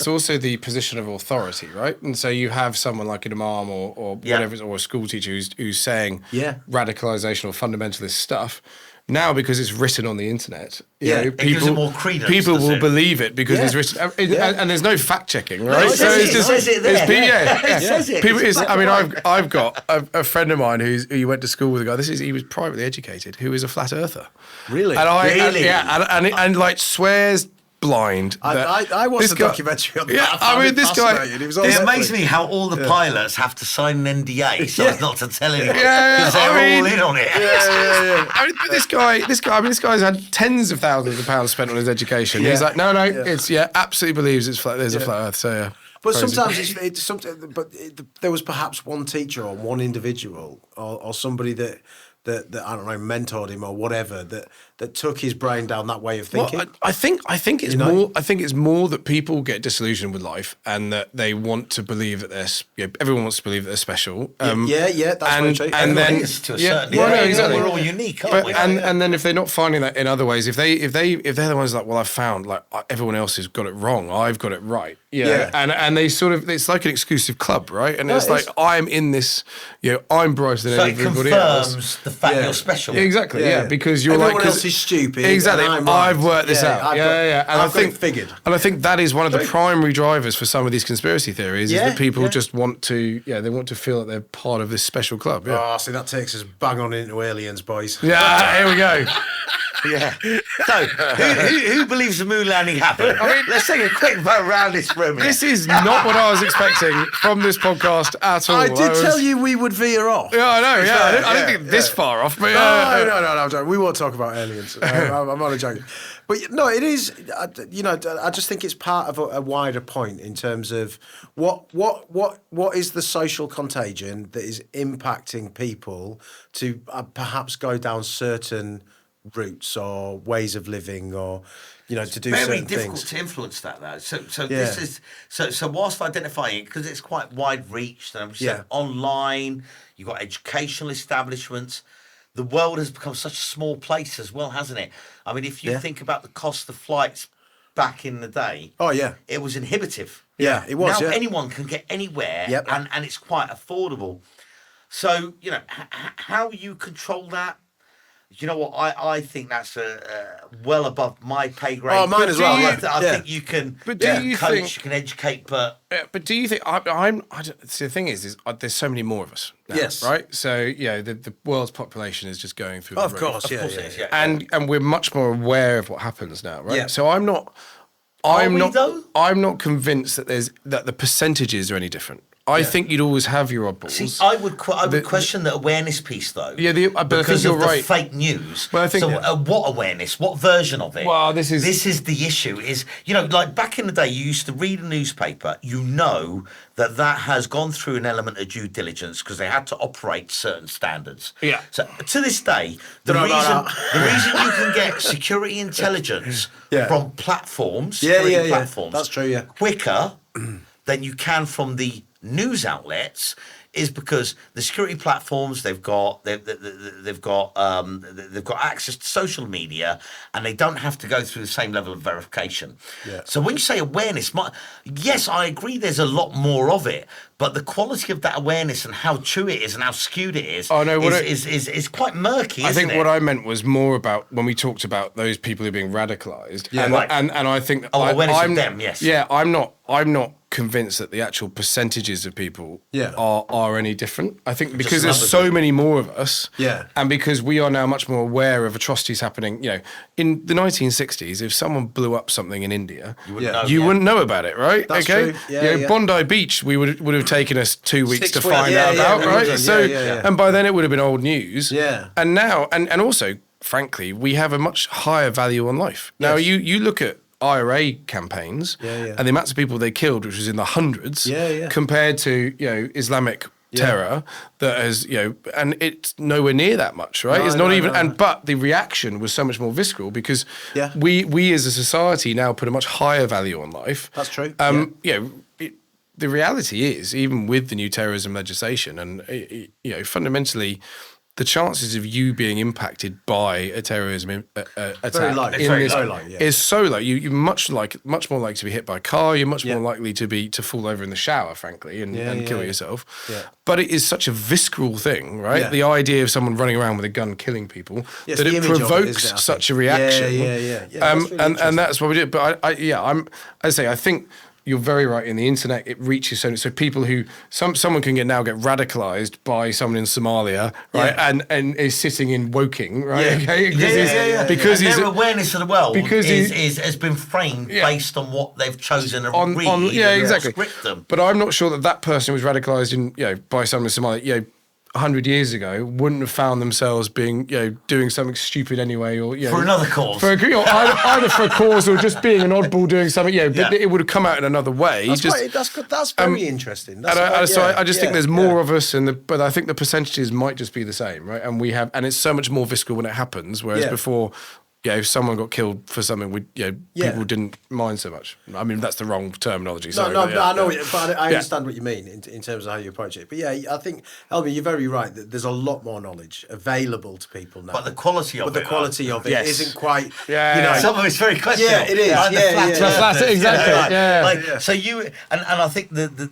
also the position of authority, right? And so you have someone like an imam or whatever, or a school teacher who's saying radicalisation or fundamentalist stuff. Now, because it's written on the internet, it gives it more credence, people will believe it because it's written, and there's no fact checking, right? No, it says it there. It says it. People, I've got a friend of mine who went to school with a guy. He was privately educated, who is a flat earther. Really? And like swears blind. I watched the documentary on that. This guy. It amazes me how all the pilots have to sign an NDA so as not to tell anyone because they're all in on it. I mean, this guy's had tens of thousands of pounds spent on his education. He's like, no, it's absolutely believes it's flat. There's a flat Earth. So But sometimes there was perhaps one teacher or one individual or somebody that I don't know, mentored him or whatever, that took his brain down that way of thinking. Well, I think it's more. I think it's more that people get disillusioned with life and that they want to believe that everyone wants to believe that they're special. That's very true. And then to a certain degree, we're all unique, aren't we? And then if they're not finding that in other ways, if they're the ones like, well, I've found like everyone else has got it wrong, I've got it right. Yeah. And they sort of, it's like an exclusive club, right? And it's like, I'm in this, I'm brighter than So it everybody confirms else. the fact you're special. Exactly, because you're Everyone like, else is stupid. Exactly, and I'm right. I've worked this out. And I've got it figured. And I think that is one of the primary drivers for some of these conspiracy theories is that people just want to, they want to feel that they're part of this special club. Yeah. Oh, see, that takes us bang on into aliens, boys. Yeah, here we go. Yeah. So, who believes the moon landing happened? I mean, let's take a quick vote around this room. This is not what I was expecting from this podcast at all. I did tell you we would veer off. Yeah, I know. Yeah, I didn't think this far off. But No. We won't talk about aliens. I'm only joking. But no, it is. I just think it's part of a wider point in terms of what is the social contagion that is impacting people to perhaps go down certain routes or ways of living, or to do certain things. Very difficult to influence that, though. This is so whilst identifying it, because it's quite wide reached, and I'm saying online, you've got educational establishments. The world has become such a small place as well, hasn't it? I mean, if you think about the cost of flights back in the day, it was inhibitive. Yeah, it was. Now anyone can get anywhere, and it's quite affordable. So how you control that. You know what? I think that's well above my pay grade. Oh, mine as well. I think you can coach, you can educate, but do you think see, the thing is there's so many more of us now, yes, right? So the world's population is just going through the of roof. course, And we're much more aware of what happens now, right? Yeah. So I'm not convinced that the percentages are any different. I think you'd always have your oddballs. See, I would question the awareness piece, though. Yeah, but because I think you're of the right. fake news. Well, I think what awareness? What version of it? Well, this is the issue. Is like back in the day, you used to read a newspaper. That has gone through an element of due diligence because they had to operate certain standards. Yeah. So to this day, the reason you can get security intelligence from platforms, platforms, that's true. Yeah. quicker than you can from the news outlets is because the security platforms they've got access to social media, and they don't have to go through the same level of verification. Yeah. So when you say awareness, yes, I agree. There's a lot more of it, but the quality of that awareness and how true it is and how skewed it is is quite murky. I think it? What I meant was more about when we talked about those people who are being radicalised. Yeah, and I think awareness of them. Yes. Yeah, I'm not convinced that the actual percentages of people are any different. I think because there's so many more of us, and because we are now much more aware of atrocities happening. In the 1960s, if someone blew up something in India, you wouldn't know about it, right? That's true. Bondi Beach, we would have taken us 2 weeks to find out about, right? And by then it would have been old news. Yeah. And now, and also, frankly, we have a much higher value on life. Now, you look at IRA campaigns and the amounts of people they killed, which was in the hundreds, compared to Islamic terror that has and it's nowhere near that much, right? It's not even. But the reaction was so much more visceral because we as a society now put a much higher value on life. That's true. The reality is, even with the new terrorism legislation, and fundamentally, the chances of you being impacted by a terrorism attack is so low. You're much more likely to be hit by a car. You're much more likely to fall over in the shower, frankly, and kill yourself. Yeah. But it is such a visceral thing, right? Yeah. The idea of someone running around with a gun killing people, that it provokes such a reaction. And that's what we do. But I think you're very right. In the internet, it reaches so people who someone can get radicalised by someone in Somalia, right, and is sitting in Woking, right? Because their awareness of the world has been framed based on what they've chosen to read. Script them. But I'm not sure that person who was radicalised by someone in Somalia, 100 years ago, wouldn't have found themselves being, doing something stupid anyway, or for another cause, either for a cause or just being an oddball doing something. But it would have come out in another way. That's very interesting. I just think there's more of us, but I think the percentages might just be the same, right? And it's so much more visceral when it happens, whereas before. if someone got killed for something, people didn't mind so much. I mean, that's the wrong terminology. Sorry, I know, but I understand what you mean in terms of how you approach it. But yeah, I think, Helmey, you're very right that there's a lot more knowledge available to people now. But the quality of it isn't quite. Some of it's very questionable. Yeah, it is. Like Exactly. So you and I think the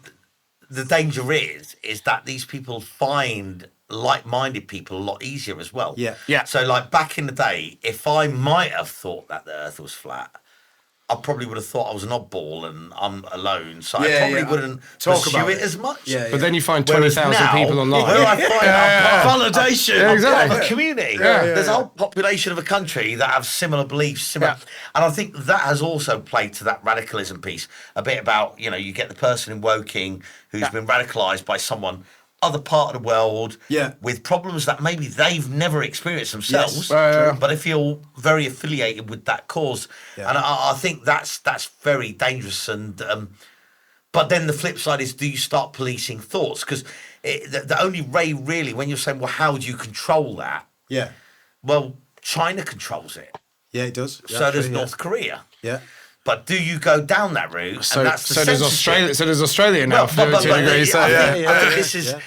danger is that these people find like-minded people a lot easier as well. Yeah. So like back in the day, if I might have thought that the Earth was flat, I probably would have thought I was an oddball and I'm alone, so I probably wouldn't pursue it as much. But then you find 20,000 people online. Where I find validation. of a community. There's a whole population of a country that have similar beliefs, and I think that has also played to that radicalism piece a bit about, you get the person in Woking who's been radicalised by someone other part of the world with problems that maybe they've never experienced themselves, but they feel very affiliated with that cause. And I think that's very dangerous. And but then the flip side is, do you start policing thoughts? Because the only way really, when you're saying, well, how do you control that? Yeah. Well, China controls it. Yeah, it does. So does North Korea. Yeah. But do you go down that route? So, and that's the does Australia. So does Australia now. I think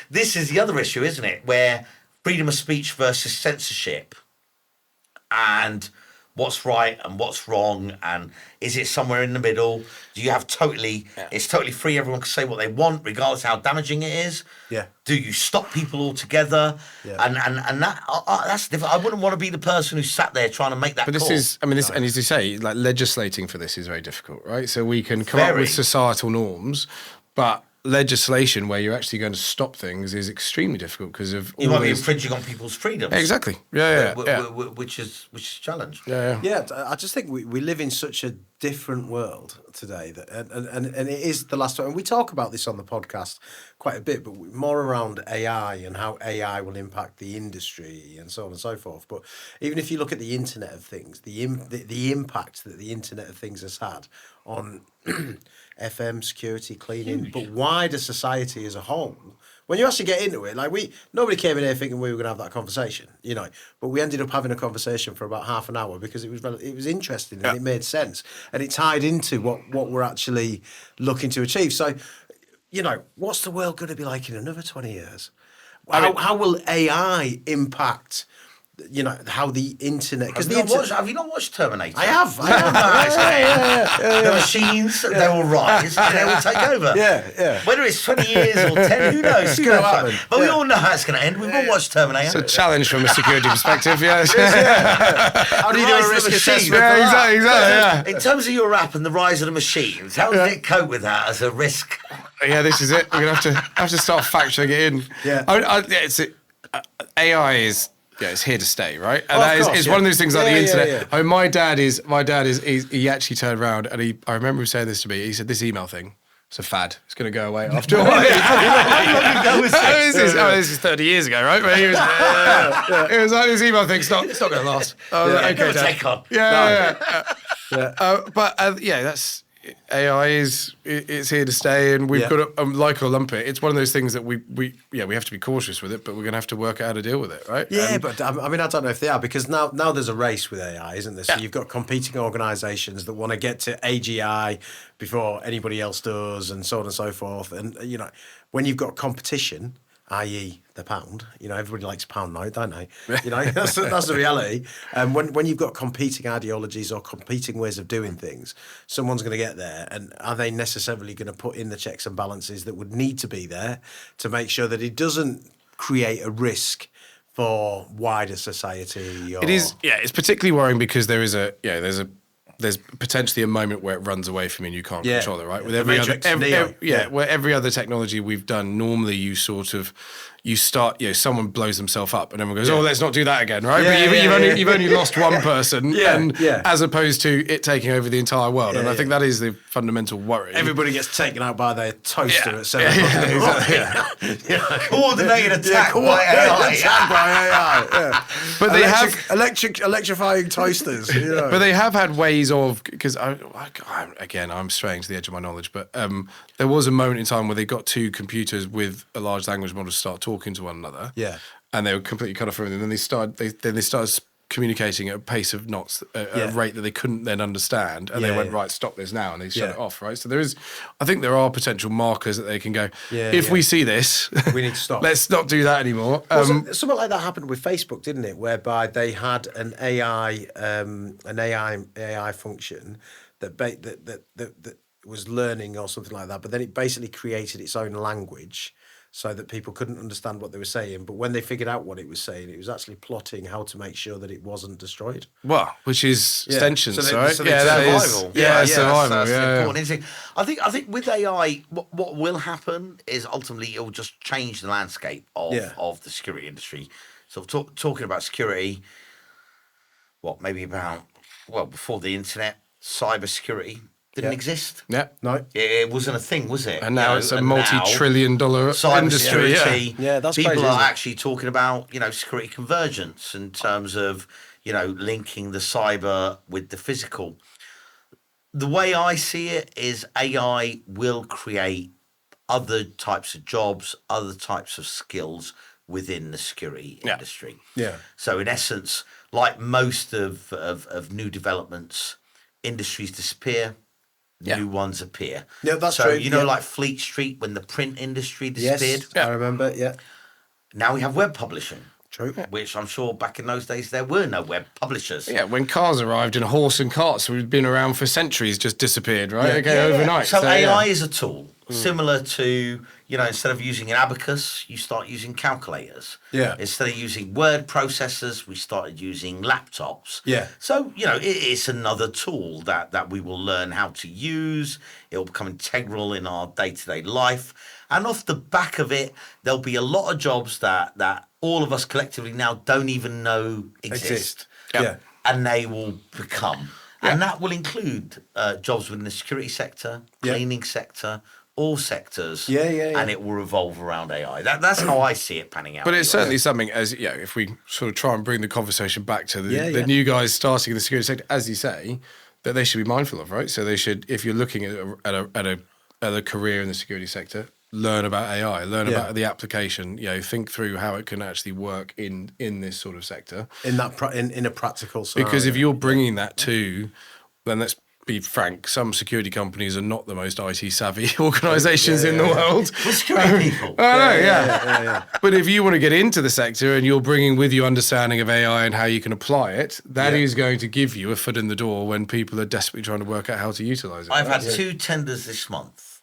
this is the other issue, isn't it? Where freedom of speech versus censorship, and what's right and what's wrong, and is it somewhere in the middle? Do you have it's totally free, everyone can say what they want regardless how damaging it is? Yeah. Do you stop people altogether? And that's different. I wouldn't want to be the person who sat there trying to make that But this call. is, and as you say, like legislating for this is very difficult, right? So we can come up with societal norms, but legislation where you're actually going to stop things is extremely difficult because of you might be infringing on people's freedoms. Exactly. Which is challenged. Yeah, I just think we live in such a different world today that and it is the last time, and we talk about this on the podcast quite a bit, but more around AI and how AI will impact the industry and so on and so forth. But even if you look at the Internet of Things, the impact that the Internet of Things has had on FM security, cleaning, but wider society as a whole. When you actually get into it, like nobody came in here thinking we were going to have that conversation, but we ended up having a conversation for about half an hour because it was interesting and it made sense and it tied into what we're actually looking to achieve. So, what's the world going to be like in another 20 years? How will AI impact? How the internet. Have you not watched Terminator? I have. The machines, they will rise and they will take over. Yeah. Whether it's 20 years or 10, who knows? It's going to happen. But we all know how it's going to end. We've all watched Terminator. It's a challenge from a security perspective, yes. How do you do a risk assessment? Exactly. In terms of your app and the rise of the machines, how does it cope with that as a risk? Yeah, this is it. We're going to have to start factoring it in. Yeah. AI is... Yeah, it's here to stay, right? And it's one of those things like the internet. Yeah. I mean, my dad is. He actually turned around and I remember him saying this to me. He said, "This email thing, it's a fad. It's going to go away after a while." This is 30 years ago, right? But he was, it was like this email thing. It's not going to last. Okay, take on. That's. AI it's here to stay, and we've got to like or lump it. It's one of those things that we have to be cautious with it, but we're going to have to work out how to deal with it, right? Yeah, but I mean, I don't know if they are, because now there's a race with AI, isn't there? So you've got competing organisations that want to get to AGI before anybody else does, and so on and so forth. And when you've got competition, i.e. the pound, everybody likes pound now, don't they? That's the reality. And when you've got competing ideologies or competing ways of doing things, someone's going to get there. And are they necessarily going to put in the checks and balances that would need to be there to make sure that it doesn't create a risk for wider society? Or... It is, it's particularly worrying because there's potentially a moment where it runs away from you and you can't control it, right? With every where every other technology we've done, normally you start, someone blows themselves up and everyone goes, oh, let's not do that again, right? But you've only lost one person, as opposed to it taking over the entire world. And I think that is the fundamental worry. Everybody gets taken out by their toaster at 7 o'clock. Coordinated attack by AI. But they have electrifying toasters. But they have had ways of, because I'm straying to the edge of my knowledge, but there was a moment in time where they got two computers with a large language model to start talking to one another. Yeah. And they were completely cut off from it. And then they started communicating at a pace of knots, a rate that they couldn't then understand, and they went, right, stop this now, and they shut it off, right? So I think there are potential markers that they can go, if we see this, we need to stop. Let's not do that anymore. Something like that happened with Facebook, didn't it? Whereby they had an AI function that was learning or something like that, but then it basically created its own language, so that people couldn't understand what they were saying. But when they figured out what it was saying, it was actually plotting how to make sure that it wasn't destroyed. Well, which is extensions, right? So that is survival. survival. That's important. Isn't it? I think with AI, what will happen is ultimately it will just change the landscape of the security industry. So talking about security, maybe before the internet, cybersecurity didn't exist. Yeah. No. It wasn't a thing, was it? And now it's a multi-trillion-dollar industry. Yeah, that's people crazy, are isn't it? actually talking about, security convergence in terms of, linking the cyber with the physical. The way I see it is AI will create other types of jobs, other types of skills within the security industry. Yeah. So in essence, like most of new developments, industries disappear, new ones appear. Yeah, that's so, true. like Fleet Street, when the print industry disappeared. Yes, I remember, Now we have web publishing. True. Which I'm sure back in those days there were no web publishers. Yeah, when cars arrived and horse and carts, we've been around for centuries, just disappeared, right? Overnight. So AI is a tool similar to, instead of using an abacus, you start using calculators. Yeah. Instead of using word processors, we started using laptops. Yeah. So, it's another tool that we will learn how to use. It will become integral in our day-to-day life. And off the back of it, there'll be a lot of jobs that all of us collectively now don't even know exist. Yeah. And they will become. And that will include jobs within the security sector, cleaning sector, all sectors. And it will revolve around AI. That's how I see it panning out. But it's certainly something, as if we sort of try and bring the conversation back to the new guys starting in the security sector, as you say, that they should be mindful of, right? So they should, if you're looking at a career in the security sector, learn about AI, learn about the application, think through how it can actually work in this sort of sector. In a practical scenario. Because if you're bringing that to, then let's be frank, some security companies are not the most IT savvy organisations in the world. We're security people. I know, But if you want to get into the sector and you're bringing with you understanding of AI and how you can apply it, that is going to give you a foot in the door when people are desperately trying to work out how to utilise it. I've had 2 tenders this month.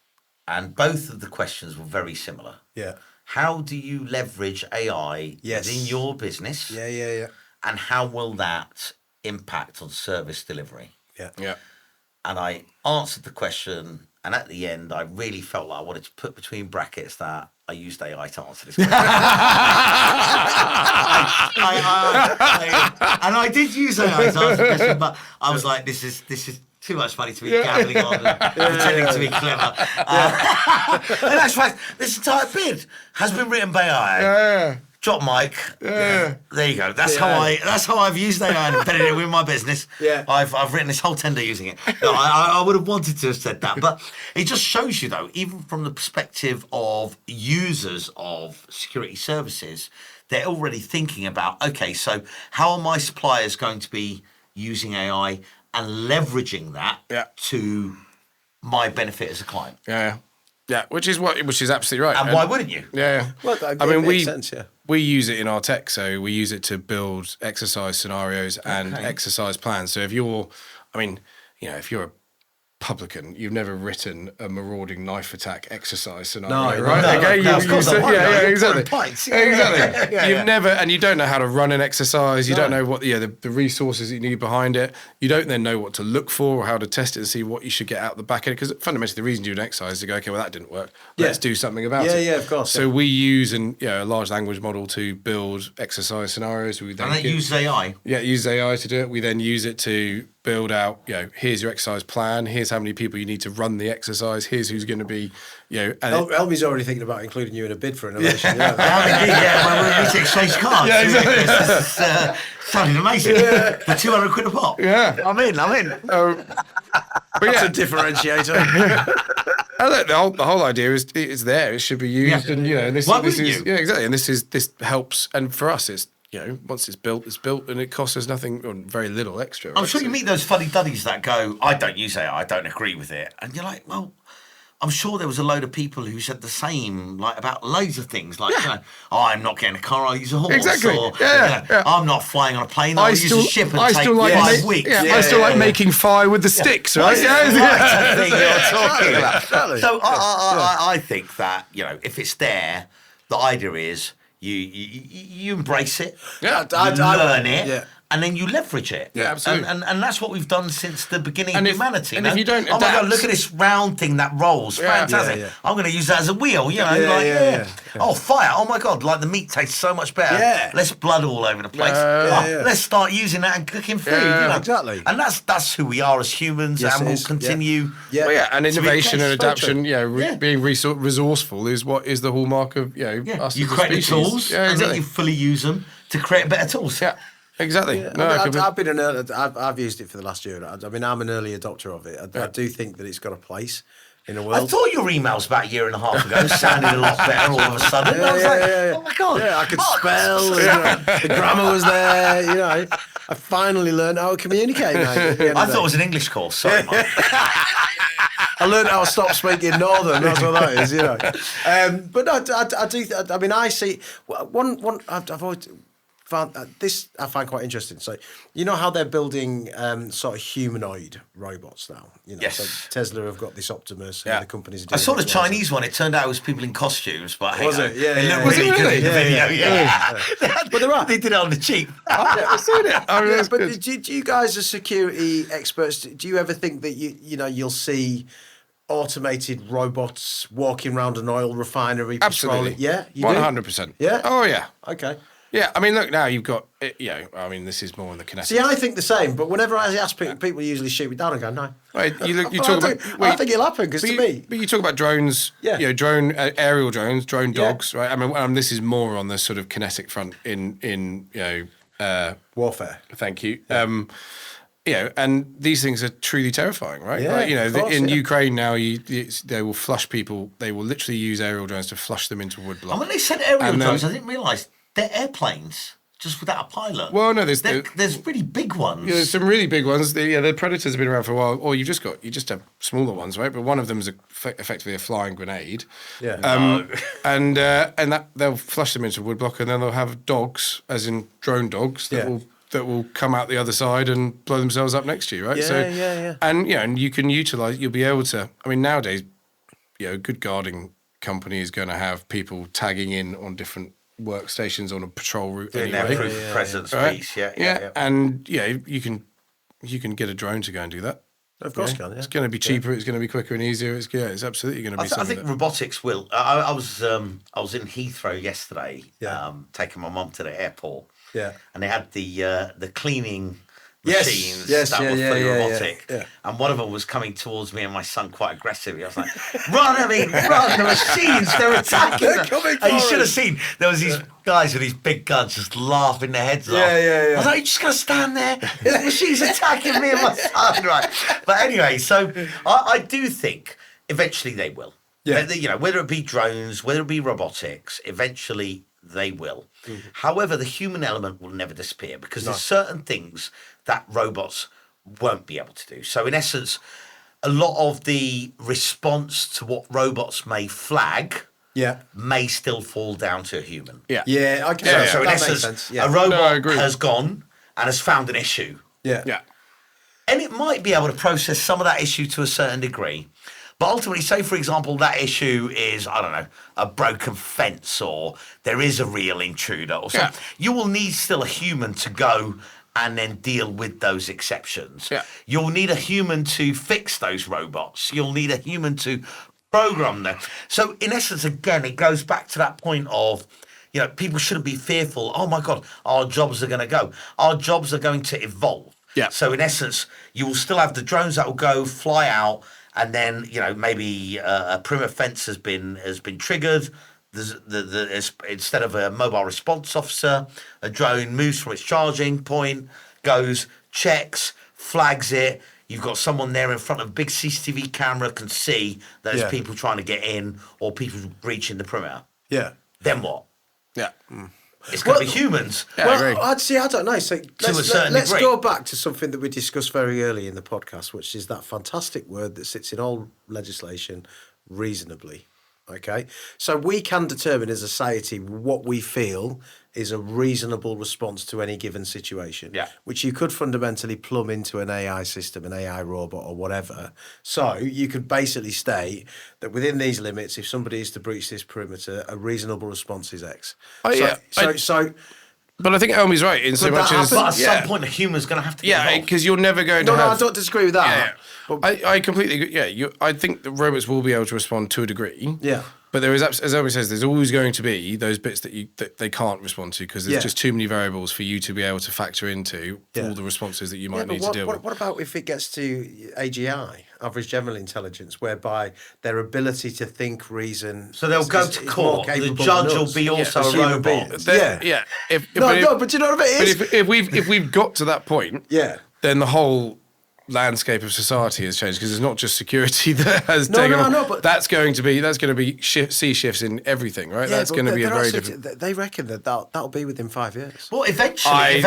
And both of the questions were very similar. Yeah. How do you leverage AI within your business? Yeah. And how will that impact on service delivery? Yeah. And I answered the question, and at the end, I really felt like I wanted to put between brackets that I used AI to answer this question. And I did use AI to answer the question, but I was like, this is too much money to be gambling on and pretending to be clever. In actual fact, this entire bid has been written by AI. Drop mic. There you go. That's how I've used AI and embedded it within my business. I've written this whole tender using it. No, I would have wanted to have said that, but it just shows you though, even from the perspective of users of security services, they're already thinking about, okay, so how are my suppliers going to be using AI and leveraging that to my benefit as a client? Which is absolutely right. And why wouldn't you? Well, I mean, makes sense, we use it in our tech, so we use it to build exercise scenarios and exercise plans. So if you're a publican, you've never written a marauding knife attack exercise scenario, right? Exactly. You've never, and you don't know how to run an exercise. You don't know what the resources you need behind it. You don't then know what to look for or how to test it and see what you should get out the back end. Because fundamentally, the reason you do an exercise is to go, okay, well that didn't work. Let's do something about it. Yeah, of course. So we use a large language model to build exercise scenarios. We then use AI. Yeah, use AI to do it. We then use it to build out, here's your exercise plan, here's how many people you need to run the exercise, here's who's going to be, and Helmey's already thinking about including you in a bid for innovation. Well, we need to exchange cards. Yeah, exactly. This is sounding amazing. For 200 quid a pop. Yeah. I'm in. But That's a differentiator. And look, the whole idea is it's there. It should be used, and this. Why this wouldn't is you? exactly. And this helps. And for us, once it's built, and it costs us nothing or very little extra. I'm right? sure you meet those funny duddies that go, I don't use AI, I don't agree with it. And you're like, well, I'm sure there was a load of people who said the same, like about loads of things, like, I'm not getting a car, I'll use a horse. Exactly. Or, Yeah. I'm not flying on a plane, I'll use a ship and take five weeks. I still like making fire with the sticks, right? That's the thing you're talking about. Exactly. So I think that, if it's there, the idea is you embrace it, you learn it, and then you leverage it. Yeah, absolutely. And that's what we've done since the beginning And of if- humanity. and if you don't oh my God, adapt- look at this round thing that rolls. Fantastic. Yeah. I'm going to use that as a wheel. Oh, fire. Oh my God, like the meat tastes so much better. Yeah. Less blood all over the place. Let's start using that and cooking food. Exactly. And that's who we are as humans, Yes, and it we'll is. continue. Yeah. Well, and To be innovation and close, so adaptation, being resourceful is what is the hallmark of us You as a create the species. tools, Yeah, and then exactly. you fully use them to create better tools. Yeah, exactly. Yeah, No, I've been I've used it for the last year. I mean, I'm an early adopter of it. I do think that it's got a place in the I world. thought your emails about a year and a half ago sounded a lot better all of a sudden. I was like, oh my God. Yeah, I could spell. The grammar was there. I finally learned how to communicate. Mate, at the end I of the thought it day. was an English course. Sorry, Mike. I learned how to stop speaking Northern. That's what that is, But no, I do. I mean, I see one. I've always found this. I find quite interesting. So, how they're building sort of humanoid robots now. Yes. So Tesla have got this Optimus. And the companies are doing I saw it the as well. Chinese one. It turned out it was people in costumes, but hey, Was it? Yeah, it yeah, looked yeah. really Was it good really? in the video. Yeah. But there are. They did it on the cheap. I've seen it. I mean, Yeah, that's but good. do you guys as security experts, do you ever think that you'll see automated robots walking around an oil refinery Absolutely. patrolling? Yeah, you do? 100%. Yeah? Oh, yeah. Okay. Yeah, I mean, look, now you've got, I mean, this is more in the kinetic. See, I think the same, but whenever I ask people usually shoot me down and go, no. Right, you But talk I about. do. I think it'll happen, because to me... But you talk about drones, Yeah. aerial drones, drone Yeah. dogs, right? I mean, this is more on the sort of kinetic front in Warfare. thank you. And these things are truly terrifying, right? Yeah, Like, of course, in yeah. Ukraine now, they will flush people. They will literally use aerial drones to flush them into woodblock. And when they said aerial And then- drones, I didn't realise they're airplanes, just without a pilot. Well, no, there's really big ones. there's some really big ones. The Predators have been around for a while, or you just have smaller ones, right? But one of them is effectively a flying grenade. Yeah. And that they'll flush them into woodblock, and then they'll have dogs, as in drone dogs, that will come out the other side and blow themselves up next to you, right? Yeah, yeah. And and you can utilize. You'll be able to. I mean, nowadays, a good guarding company is going to have people tagging in on different workstations on a patrol route. Doing anyway. their proof of presence Right? piece. Yeah. And you can get a drone to go and do that. Of course you can, yeah. It's going to be cheaper. It's going to be quicker and easier. It's absolutely going to be I something. think robotics will. I was in Heathrow yesterday, taking my mum to the airport. Yeah. And they had the cleaning Yes, machines yes, that yeah, were yeah, fully yeah, robotic. yeah. And one of them was coming towards me and my son quite aggressively. I was like, run, the machines, they're attacking. They're them." coming And you for should have us. seen, there was these guys with these big guns just laughing their heads off. Yeah. I was like, you just got to stand there. The machine's attacking me and my son. Right. But anyway, so I do think eventually they will. Yeah. Whether it be drones, whether it be robotics, eventually they will. Mm-hmm. However, the human element will never disappear, because there's certain things that robots won't be able to do. So in essence, a lot of the response to what robots may flag may still fall down to a human. Yeah. Yeah, okay. So in that makes essence, sense. Yeah. a robot No, I agree. has gone and has found an issue. Yeah. And it might be able to process some of that issue to a certain degree. But ultimately, say, for example, that issue is, I don't know, a broken fence, or there is a real intruder or something. You will need still a human to go and then deal with those exceptions. Yeah. You'll need a human to fix those robots. You'll need a human to program them. So in essence, again, it goes back to that point of, people shouldn't be fearful. Oh my God, our jobs are going to go. Our jobs are going to evolve. Yeah. So in essence, you will still have the drones that will go fly out, and then maybe a perimeter fence has been triggered. There's instead of a mobile response officer, a drone moves from its charging point, goes, checks, flags it. You've got someone there in front of a big CCTV camera, can see that there's people trying to get in or people breaching the perimeter. Yeah. Then what? Yeah. It's going to be humans. Yeah, I agree. I don't know. So a certain let's degree. go back to something that we discussed very early in the podcast, which is that fantastic word that sits in all legislation, reasonably. Okay, so we can determine as a society what we feel is a reasonable response to any given situation, which you could fundamentally plumb into an AI system, an AI robot or whatever. So you could basically state that within these limits, if somebody is to breach this perimeter, a reasonable response is X. But I think Helmey's right in so much as... But at some point, a human's going to have to get involved. because you're never going to have... No, I don't disagree with that. Yeah. I completely agree. Yeah, I think the robots will be able to respond to a degree. Yeah. But there is, as Helmey says, there's always going to be those bits that they can't respond to because there's just too many variables for you to be able to factor into all the responses that you might need to deal with. What about if it gets to AGI, average general intelligence, whereby their ability to think, reason... So they'll go to court. The judge will be also a robot. But you know what I mean? But if we've got to that point, then the whole landscape of society has changed because it's not just security that has taken off. But that's going to be sea shifts in everything, right? That's going to be a very different... They reckon that'll be within 5 years. Well, eventually...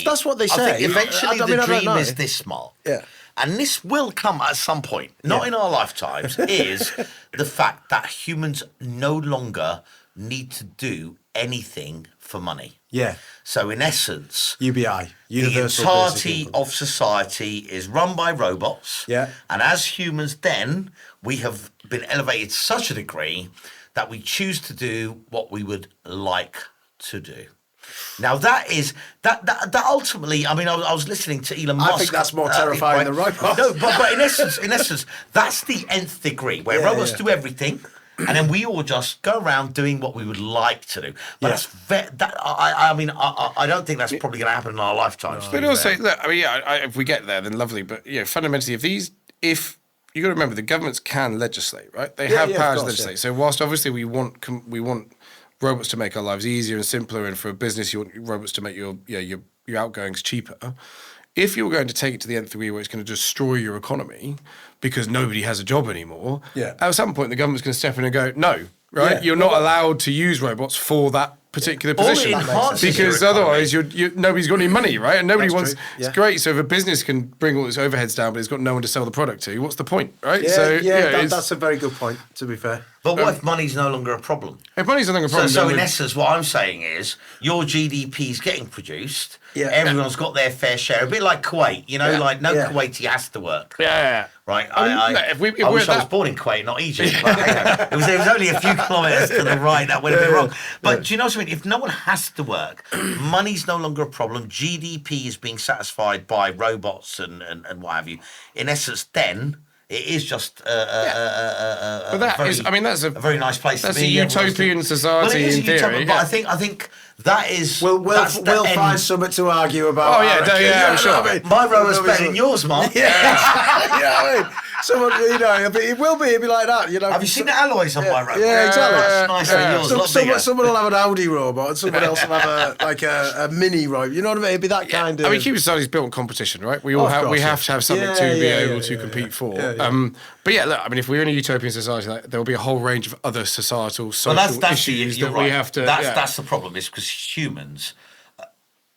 That's what they say. I think eventually the dream is this smart. Yeah. And this will come at some point, not in our lifetimes, is the fact that humans no longer need to do anything for money. Yeah. So in essence, UBI, the entirety of society is run by robots. Yeah. And as humans then, we have been elevated to such a degree that we choose to do what we would like to do. Now that ultimately, I mean, I was listening to Elon Musk. I think that's more terrifying than robots. No, but in essence, that's the nth degree where robots do everything. And then we all just go around doing what we would like to do. But I don't think that's probably going to happen in our lifetimes. But also, look, I mean, if we get there, then lovely. But fundamentally, if you got to remember, the governments can legislate, right? They have powers to legislate. So whilst obviously we want robots to make our lives easier and simpler, and for a business, you want robots to make your outgoings cheaper. If you're going to take it to the nth degree where it's going to destroy your economy because nobody has a job anymore, at some point the government's going to step in and go, no, right? Yeah. You're not allowed to use robots for that particular position because otherwise nobody's got any money, right? And nobody wants. It's great. So if a business can bring all its overheads down, but it's got no one to sell the product to, what's the point, right? That's a very good point. To be fair, but what if money's no longer a problem? If money's no longer a problem, so in essence, what I'm saying is your GDP is getting produced. Yeah. Everyone's got their fair share. A bit like Kuwait, like no Kuwaiti has to work. Yeah. Right. I wish I was born in Kuwait, not Egypt. But, there was only a few kilometres to the right. That would have been wrong. But do you know what I mean? If no one has to work, money's no longer a problem. GDP is being satisfied by robots and what have you. In essence, then it is just that's a very nice place to be. That's a utopian society in theory. But I think that is... We'll find something to argue about. Oh, yeah, I'm sure. My rover's better than yours, Mark. Yeah. Someone, it will be. It'll be like that. Have you seen the alloys on my rover? Yeah, exactly. That's nicer than yours. Someone will have an Audi robot, and someone else will have a mini robot. You know what I mean? It'd be that kind of. I mean, human society is built on competition, right? We all have to have something to be able to compete for. But look, I mean, if we're in a utopian society, there will be a whole range of other societal, social issues that we have to. That's the problem. Is because humans,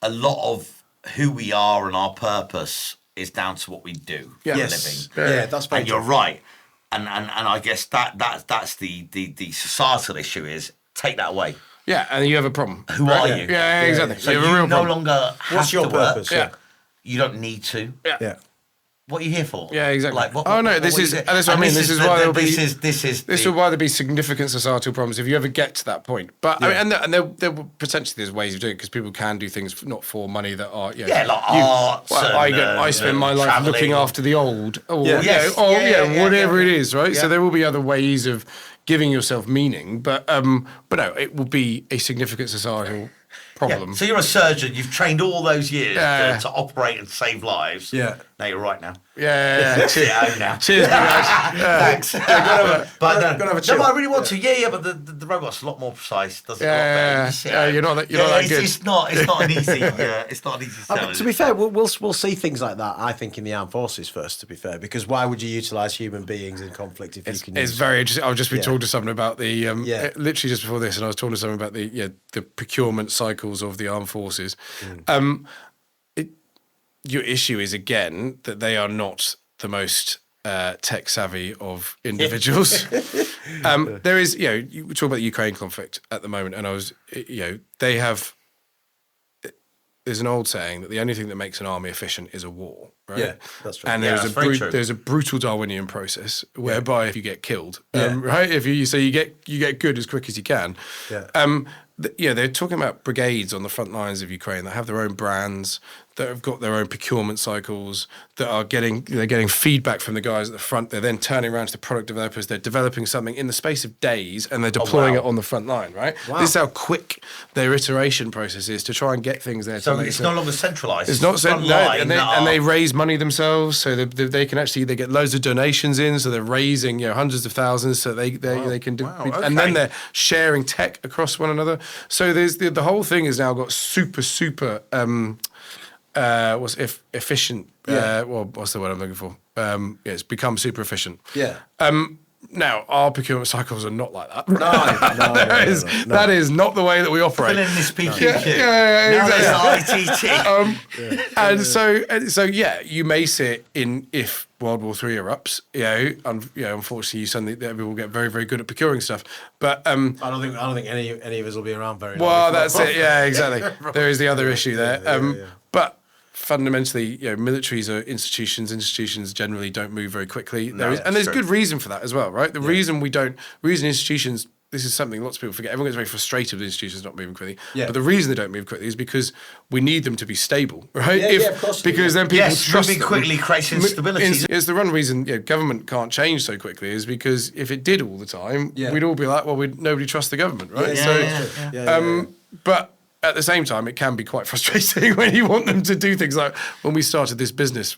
a lot of who we are and our purpose is down to what we do for a living. Yeah, that's very and you're right. And I guess that's the societal issue is take that away. Yeah, and you have a problem. Who are you? Yeah, exactly. So you no longer have What's your to purpose? work. You don't need to. Yeah. What are you here for? Yeah, exactly. Like, this is what I mean. This is why there'll be why there'll be significant societal problems if you ever get to that point. But I mean, and there potentially there's ways of doing it because people can do things not for money that are like arts. I spend my life traveling. Looking after the old, or whatever it is, right? Yeah. So there will be other ways of giving yourself meaning, but no, it will be a significant societal problem. Yeah. So you're a surgeon. You've trained all those years Yeah. to operate and save lives. Yeah. Now you're right now. Yeah. Sit at home now. Cheers, you guys. Thanks. Go and have a No, chill. I really want to. Yeah, but the robot's a lot more precise. Does it a lot better. Yeah, You sit yeah, at you're home. not that good. It's not an easy. It's not an easy sell. To be fair, we'll see things like that, I think, in the armed forces first, to be fair, because why would you utilise human beings in conflict if you can It's use... very interesting. I've just been talking to someone about the literally just before this, and I was talking to someone about the procurement cycles of the armed forces. Your issue is again that they are not the most tech savvy of individuals. There is, you talk about the Ukraine conflict at the moment, and they have. There's an old saying that the only thing that makes an army efficient is a war, right? Yeah, that's true. And Yeah, that's very true. there's a brutal Darwinian process whereby if you get killed, right? If you get good as quick as you can. Yeah. They're talking about brigades on the front lines of Ukraine that have their own brands, that have got their own procurement cycles, that are getting feedback from the guys at the front. They're then turning around to the product developers. They're developing something in the space of days, and they're deploying it on the front line. Right? Wow. This is how quick their iteration process is to try and get things there. So it's no longer centralised. It's not frontline, and they raise money themselves, so they can actually they get loads of donations in, so they're raising hundreds of thousands, so they can do, and then they're sharing tech across one another. So there's the whole thing has now got super efficient. What's the word I'm looking for? It's become super efficient. Yeah. Now, our procurement cycles are not like that. No. That is not the way that we operate. Fill in this PQQ. Yeah, Now there's ITT. And so you may sit in if World War III erupts. Unfortunately, you suddenly will get very, very good at procuring stuff. But I don't think any of us will be around very long. well, that's it. Yeah, exactly. There is the other issue there. But fundamentally, militaries are institutions. Institutions generally don't move very quickly. There's good reason for that as well, right? The reason institutions, this is something lots of people forget. Everyone gets very frustrated with institutions not moving quickly. Yeah. But the reason they don't move quickly is because we need them to be stable, right? Of course. Because then people trust moving them. quickly creates instability. It's the one reason government can't change so quickly is because if it did all the time, we'd all be like, well, nobody trusts the government, right? But at the same time, it can be quite frustrating when you want them to do things like when we started this business,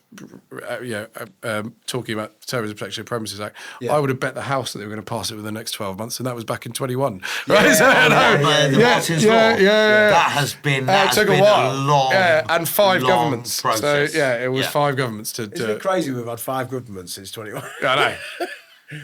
talking about Terrorism Protection of Premises Act, I would have bet the house that they were going to pass it within the next 12 months, and that was back in 21. Right? Martin's Law. That has been It took a while. long, and 5 governments. process. So, it was 5 governments to do Isn't it crazy we've had 5 governments since 21? I know.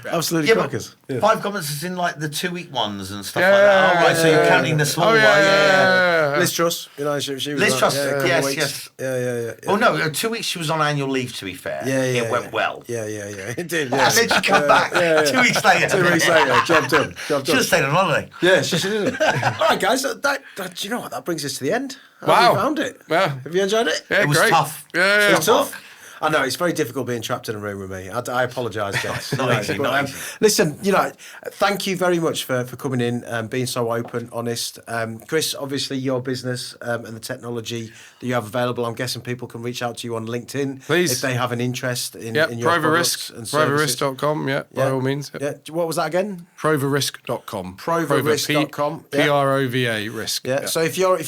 Absolutely crackers. 5 governments is in like the 2-week ones and stuff like that. Oh, right, so you're counting the small one. Liz Truss, she was Liz Truss, yes. Yeah. Oh no, 2 weeks she was on annual leave. To be fair, it went well. Yeah, it did. And then she come back 2 weeks later. 2 weeks later, job done. Should have stayed on holiday. Yeah, she didn't. All right, guys, that do you know what? That brings us to the end. How have you found it? Wow. Have you enjoyed it? Yeah, It was great. tough. Yeah, It was tough. I know, it's very difficult being trapped in a room with me. I apologise, guys. Not easy. Listen, thank you very much for coming in and being so open, honest. Chris, obviously your business and the technology that you have available, I'm guessing people can reach out to you on LinkedIn. Please. If they have an interest in your Private products Risk, and services. PrivateRisk.com, by all means. Yeah. What was that again? ProvaRisk.com. ProvaRisk.com. PROVA risk. Yeah. So if you're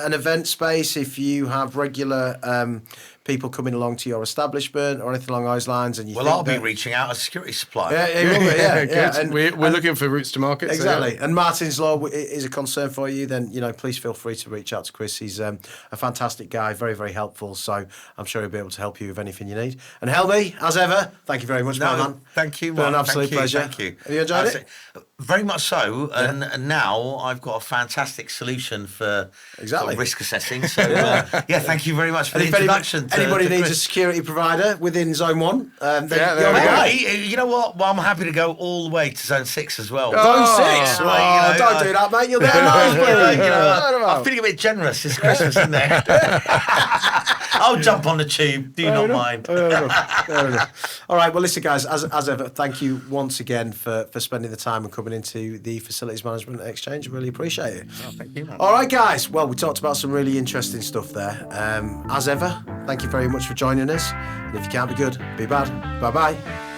an event space, if you have regular people coming along to your establishment or anything along those lines, and I'll be reaching out as a security supplier. Yeah. And we're looking for routes to market. Exactly. And Martin's Law is a concern for you, then please feel free to reach out to Chris. He's a fantastic guy, very, very helpful. So I'm sure he'll be able to help you with anything you need. And Helmey, as ever, thank you very much, my man. Thank you, Been Mark. an absolute pleasure. Thank you. Have you enjoyed it? Very much so. And now I've got a fantastic solution for risk assessing. So thank you very much for the introduction. Anybody to needs Chris. a security provider within Zone 1, You know what? Well, I'm happy to go all the way to Zone 6 as well. Zone 6? Don't do that, mate. You'll get a nosebleed. I'm feeling a bit generous. It's Christmas, isn't there? I'll jump on the tube. Do not mind. Fair enough. All right. Well, listen, guys, as ever, thank you once again for spending the time and coming into the Facilities Management Exchange. Really appreciate it. Thank you, man. All right, guys. Well, we talked about some really interesting stuff there. As ever, thank you very much for joining us. And if you can't be good, be bad. Bye-bye.